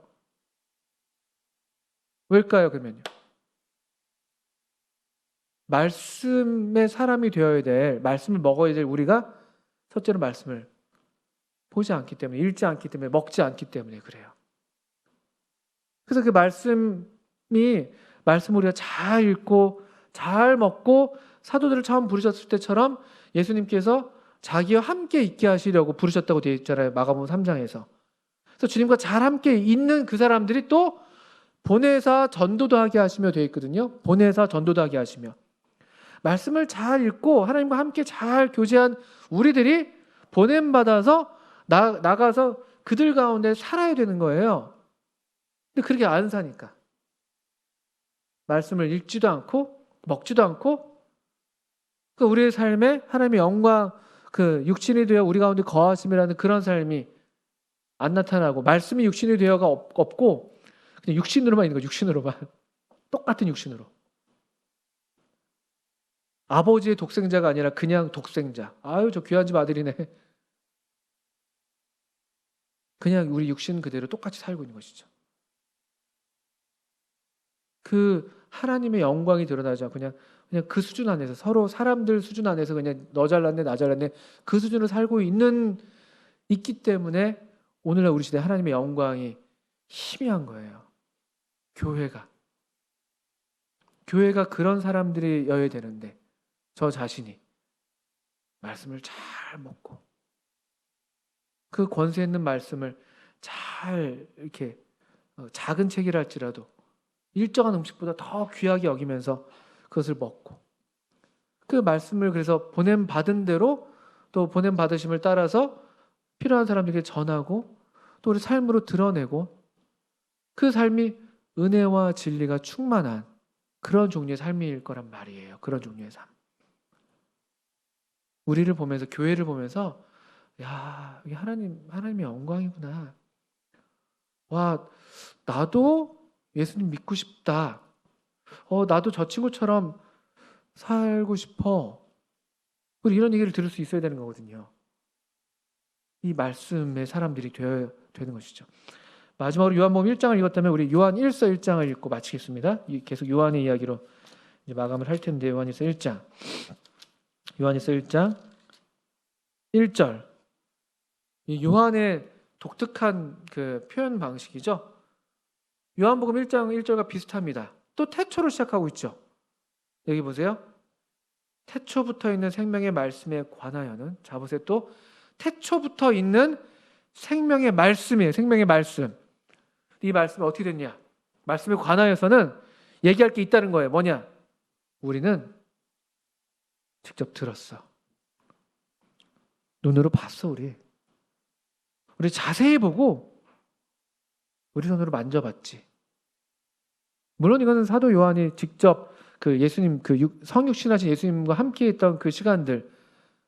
왜일까요, 그러면요? 말씀의 사람이 되어야 될, 말씀을 먹어야 될 우리가 첫째로 말씀을 보지 않기 때문에, 읽지 않기 때문에, 먹지 않기 때문에 그래요. 그래서 그 말씀을 우리가 잘 읽고 잘 먹고 사도들을 처음 부르셨을 때처럼 예수님께서 자기와 함께 있게 하시려고 부르셨다고 되어 있잖아요. 마가복음 3장에서. 그래서 주님과 잘 함께 있는 그 사람들이 또 보내사 전도도 하게 하시며 되어 있거든요. 보내사 전도도 하게 하시며. 말씀을 잘 읽고 하나님과 함께 잘 교제한 우리들이 보냄받아서 나가서 그들 가운데 살아야 되는 거예요. 근데 그렇게 안 사니까. 말씀을 읽지도 않고 먹지도 않고 우리의 삶에 하나님의 영광 그 육신이 되어 우리 가운데 거하심이라는 그런 삶이 안 나타나고 말씀이 육신이 되어가 없고 그냥 육신으로만 있는 거죠. 육신으로만. 똑같은 육신으로. 아버지의 독생자가 아니라 그냥 독생자. 아유 저 귀한 집 아들이네. 그냥 우리 육신 그대로 똑같이 살고 있는 것이죠. 그 하나님의 영광이 드러나죠. 그냥 그 수준 안에서 서로 사람들 수준 안에서 그냥 너 잘났네 나 잘났네 그 수준으로 살고 있기 때문에 오늘날 우리 시대 하나님의 영광이 희미한 거예요. 교회가 그런 사람들이어야 되는데 저 자신이 말씀을 잘 먹고 그 권세 있는 말씀을 잘 이렇게 작은 책이랄지라도 일정한 음식보다 더 귀하게 여기면서 그것을 먹고 그 말씀을 그래서 보냄 받은 대로 또 보냄 받으심을 따라서 필요한 사람들에게 전하고 또 우리 삶으로 드러내고 그 삶이 은혜와 진리가 충만한 그런 종류의 삶일 거란 말이에요. 그런 종류의 삶. 우리를 보면서 교회를 보면서 야, 이게 하나님의 영광이구나. 와, 나도 예수님 믿고 싶다. 나도 저 친구처럼 살고 싶어. 우리 이런 얘기를 들을 수 있어야 되는 거거든요. 이 말씀의 사람들이 되어야 되는 것이죠. 마지막으로 요한복음 1장을 읽었다면 우리 요한 1서 1장을 읽고 마치겠습니다. 계속 요한의 이야기로 이제 마감을 할 텐데 요한일서 1장. 요한일서 1장 1절. 이 요한의 독특한 그 표현 방식이죠. 요한복음 1장 1절과 비슷합니다. 또 태초로 시작하고 있죠. 여기 보세요. 태초부터 있는 생명의 말씀에 관하여는, 자 보세요. 또 태초부터 있는 생명의 말씀이에요. 생명의 말씀. 이 말씀이 어떻게 됐냐? 말씀에 관하여서는 얘기할 게 있다는 거예요. 뭐냐? 우리는 직접 들었어. 눈으로 봤어. 우리 자세히 보고 우리 손으로 만져봤지. 물론 이거는 사도 요한이 직접 그 예수님 그 성육신하신 예수님과 함께했던 그 시간들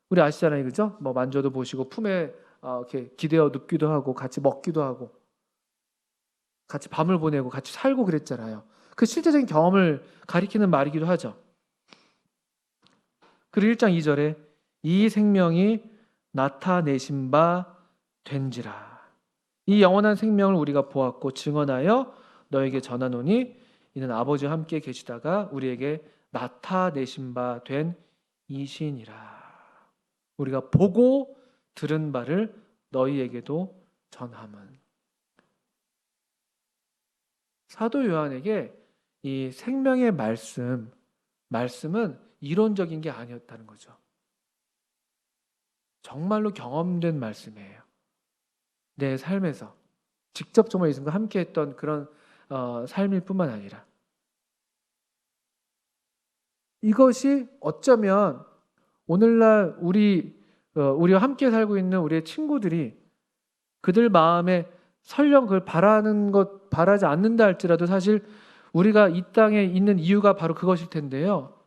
우리 아시잖아요, 그죠? 뭐 만져도 보시고 품에 이렇게 기대어 눕기도 하고 같이 먹기도 하고 같이 밤을 보내고 같이 살고 그랬잖아요. 그 실제적인 경험을 가리키는 말이기도 하죠. 그리고 1장 2절에 이 생명이 나타내신 바 된지라. 이 영원한 생명을 우리가 보았고 증언하여 너에게 전하노니 이는 아버지와 함께 계시다가 우리에게 나타내신 바 된 이시니라. 우리가 보고 들은 바를 너희에게도 전함은. 사도 요한에게 이 생명의 말씀은 이론적인 게 아니었다는 거죠. 정말로 경험된 말씀이에요. 내 삶에서 직접 정말 예수님과 함께했던 그런 삶일 뿐만 아니라 이것이 어쩌면 오늘날 우리와 함께 살고 있는 우리의 친구들이 그들 마음에 설령 그걸 바라지 않는다 할지라도 사실 우리가 이 땅에 있는 이유가 바로 그것일 텐데요.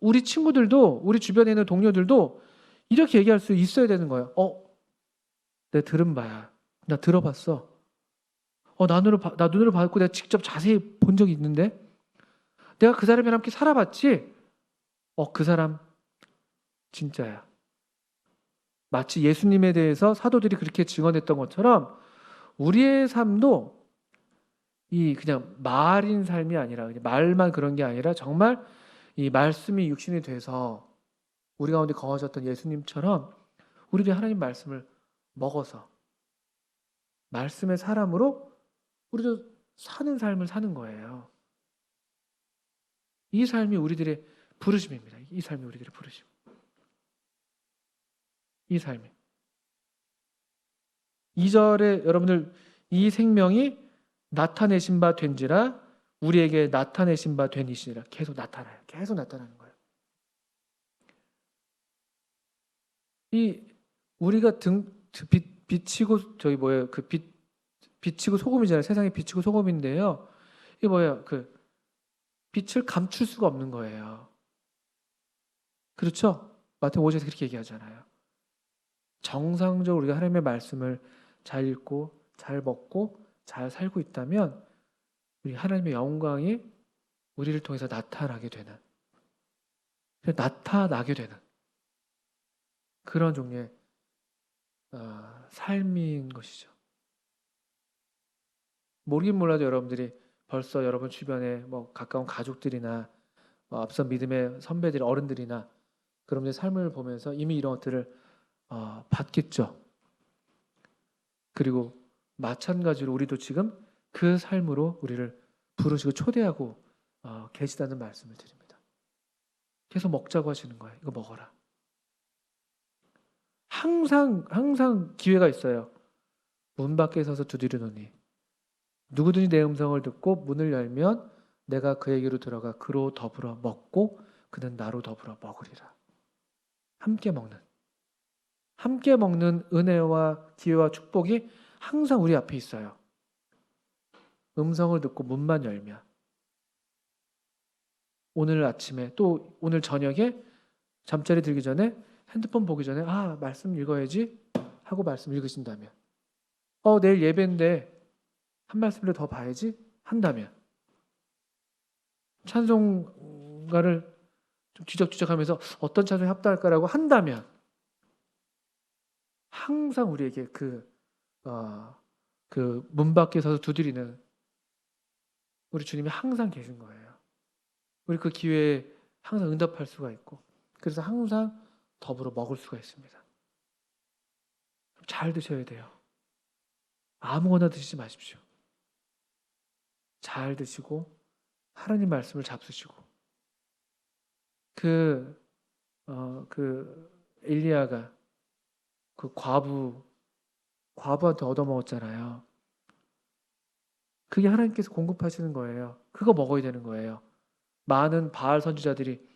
우리 친구들도 우리 주변에 있는 동료들도 이렇게 얘기할 수 있어야 되는 거예요. 내 들은 바야. 나 들어봤어. 나 눈으로 봤고 내가 직접 자세히 본 적이 있는데 내가 그 사람이랑 함께 살아봤지. 그 사람 진짜야. 마치 예수님에 대해서 사도들이 그렇게 증언했던 것처럼 우리의 삶도 이 그냥 말인 삶이 아니라 그냥 말만 그런 게 아니라 정말 이 말씀이 육신이 돼서 우리 가운데 거하셨던 예수님처럼 우리도 하나님 말씀을 먹어서 말씀의 사람으로 우리도 사는 삶을 사는 거예요. 이 삶이 우리들의 부르심입니다. 이 삶이 우리들의 부르심. 이 삶이. 2절에 여러분들 이 생명이 나타내신 바 된지라 우리에게 나타내신 바 된 이시니라. 계속 나타나요. 계속 나타나는 거예요. 우리가 빛이고 저기 뭐예요? 그 빛이고 소금이잖아요. 세상의 빛이고 소금인데요. 이게 뭐예요? 그 빛을 감출 수가 없는 거예요. 그렇죠? 마태복음 5장에서 그렇게 얘기하잖아요. 정상적으로 우리가 하나님의 말씀을 잘 읽고 잘 먹고 잘 살고 있다면 우리 하나님의 영광이 우리를 통해서 나타나게 되는 그런 종류의 삶인 것이죠. 모르긴 몰라도 여러분들이 벌써 여러분 주변에 뭐 가까운 가족들이나 앞선 믿음의 선배들, 어른들이나 그런 삶을 보면서 이미 이런 것들을 봤겠죠. 그리고 마찬가지로 우리도 지금 그 삶으로 우리를 부르시고 초대하고 계시다는 말씀을 드립니다. 계속 먹자고 하시는 거예요. 이거 먹어라. 항상 기회가 있어요. 문 밖에 서서 두드리노니 누구든지 내 음성을 듣고 문을 열면 내가 그에게로 들어가 그로 더불어 먹고 그는 나로 더불어 먹으리라. 함께 먹는 은혜와 기회와 축복이 항상 우리 앞에 있어요. 음성을 듣고 문만 열면, 오늘 아침에 또 오늘 저녁에 잠자리 들기 전에 핸드폰 보기 전에 말씀 읽어야지 하고 말씀 읽으신다면, 내일 예배인데 한 말씀을 더 봐야지 한다면, 찬송가를 좀 뒤적뒤적하면서 어떤 찬송에 합당할까라고 한다면, 항상 우리에게 그 문 밖에 서서 두드리는 우리 주님이 항상 계신 거예요. 우리 그 기회에 항상 응답할 수가 있고, 그래서 항상 더불어 먹을 수가 있습니다. 잘 드셔야 돼요. 아무거나 드시지 마십시오. 잘 드시고 하나님 말씀을 잡수시고, 그 엘리야가 그 과부한테 얻어먹었잖아요. 그게 하나님께서 공급하시는 거예요. 그거 먹어야 되는 거예요. 많은 바알 선지자들이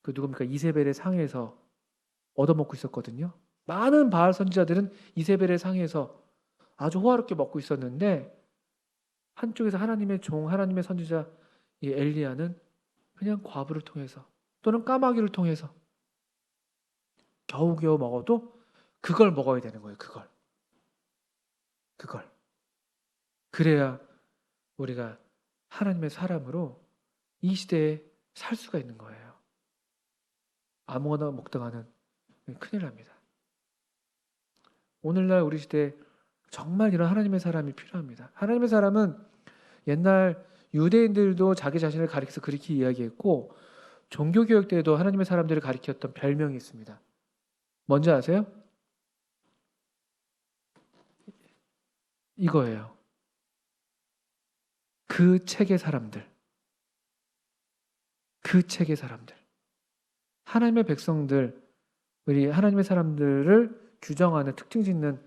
그 누굽니까? 이세벨의 상에서 얻어먹고 있었거든요. 많은 바알 선지자들은 이세벨의 상에서 아주 호화롭게 먹고 있었는데, 한쪽에서 하나님의 종, 하나님의 선지자 이 엘리야는 그냥 과부를 통해서 또는 까마귀를 통해서 겨우겨우 먹어도 그걸 먹어야 되는 거예요. 그걸. 그래야 우리가 하나님의 사람으로 이 시대에 살 수가 있는 거예요. 아무거나 먹다가는 큰일 납니다. 오늘날 우리 시대에 정말 이런 하나님의 사람이 필요합니다. 하나님의 사람은 옛날 유대인들도 자기 자신을 가리켜서 그렇게 이야기했고, 종교개혁 때에도 하나님의 사람들을 가리켰던 별명이 있습니다. 뭔지 아세요? 이거예요. 그 책의 사람들. 하나님의 백성들, 우리 하나님의 사람들을 규정하는 특징 짓는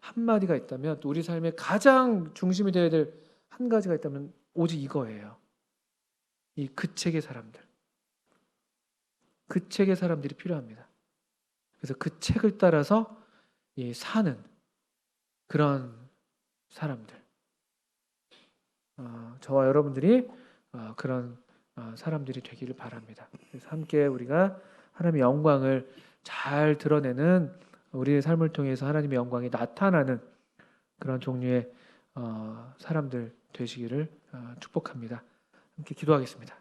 한마디가 있다면, 우리 삶의 가장 중심이 되어야 될 한 가지가 있다면 오직 이거예요. 이 그 책의 사람들. 그 책의 사람들이 필요합니다. 그래서 그 책을 따라서 사는 그런 사람들. 저와 여러분들이 그런 사람들이 되기를 바랍니다. 그래서 함께 우리가 하나님의 영광을 잘 드러내는, 우리의 삶을 통해서 하나님의 영광이 나타나는 그런 종류의 사람들 되시기를 축복합니다. 함께 기도하겠습니다.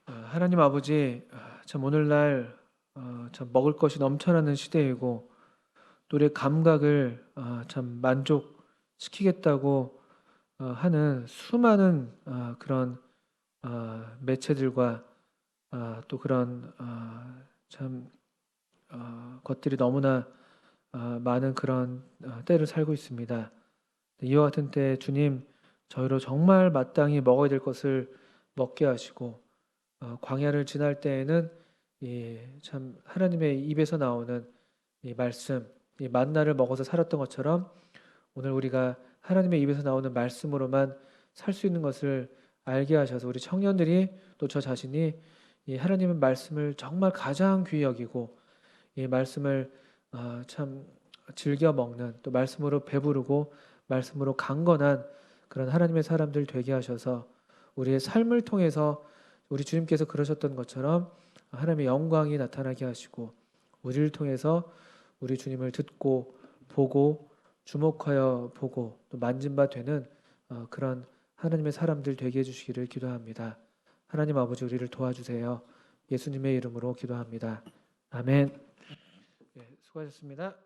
하나님 아버지, 참 오늘날 참 먹을 것이 넘쳐나는 시대이고, 또 우리의 감각을 참 만족시키겠다고 하는 수많은 그런 매체들과 또 그런 참 것들이 너무나 많은 그런 때를 살고 있습니다. 이와 같은 때 주님, 저희로 정말 마땅히 먹어야 될 것을 먹게 하시고, 광야를 지날 때에는 참 하나님의 입에서 나오는 이 말씀, 이 만나를 먹어서 살았던 것처럼, 오늘 우리가 하나님의 입에서 나오는 말씀으로만 살 수 있는 것을 알게 하셔서, 우리 청년들이 또 저 자신이 이 하나님의 말씀을 정말 가장 귀히 여기고, 이 말씀을 참 즐겨 먹는, 또 말씀으로 배부르고 말씀으로 강건한 그런 하나님의 사람들 되게 하셔서, 우리의 삶을 통해서 우리 주님께서 그러셨던 것처럼 하나님의 영광이 나타나게 하시고, 우리를 통해서 우리 주님을 듣고 보고 주목하여 보고 또 만진 바 되는 그런 하나님의 사람들 되게 해주시기를 기도합니다. 하나님 아버지, 우리를 도와주세요. 예수님의 이름으로 기도합니다. 아멘. 수고하셨습니다.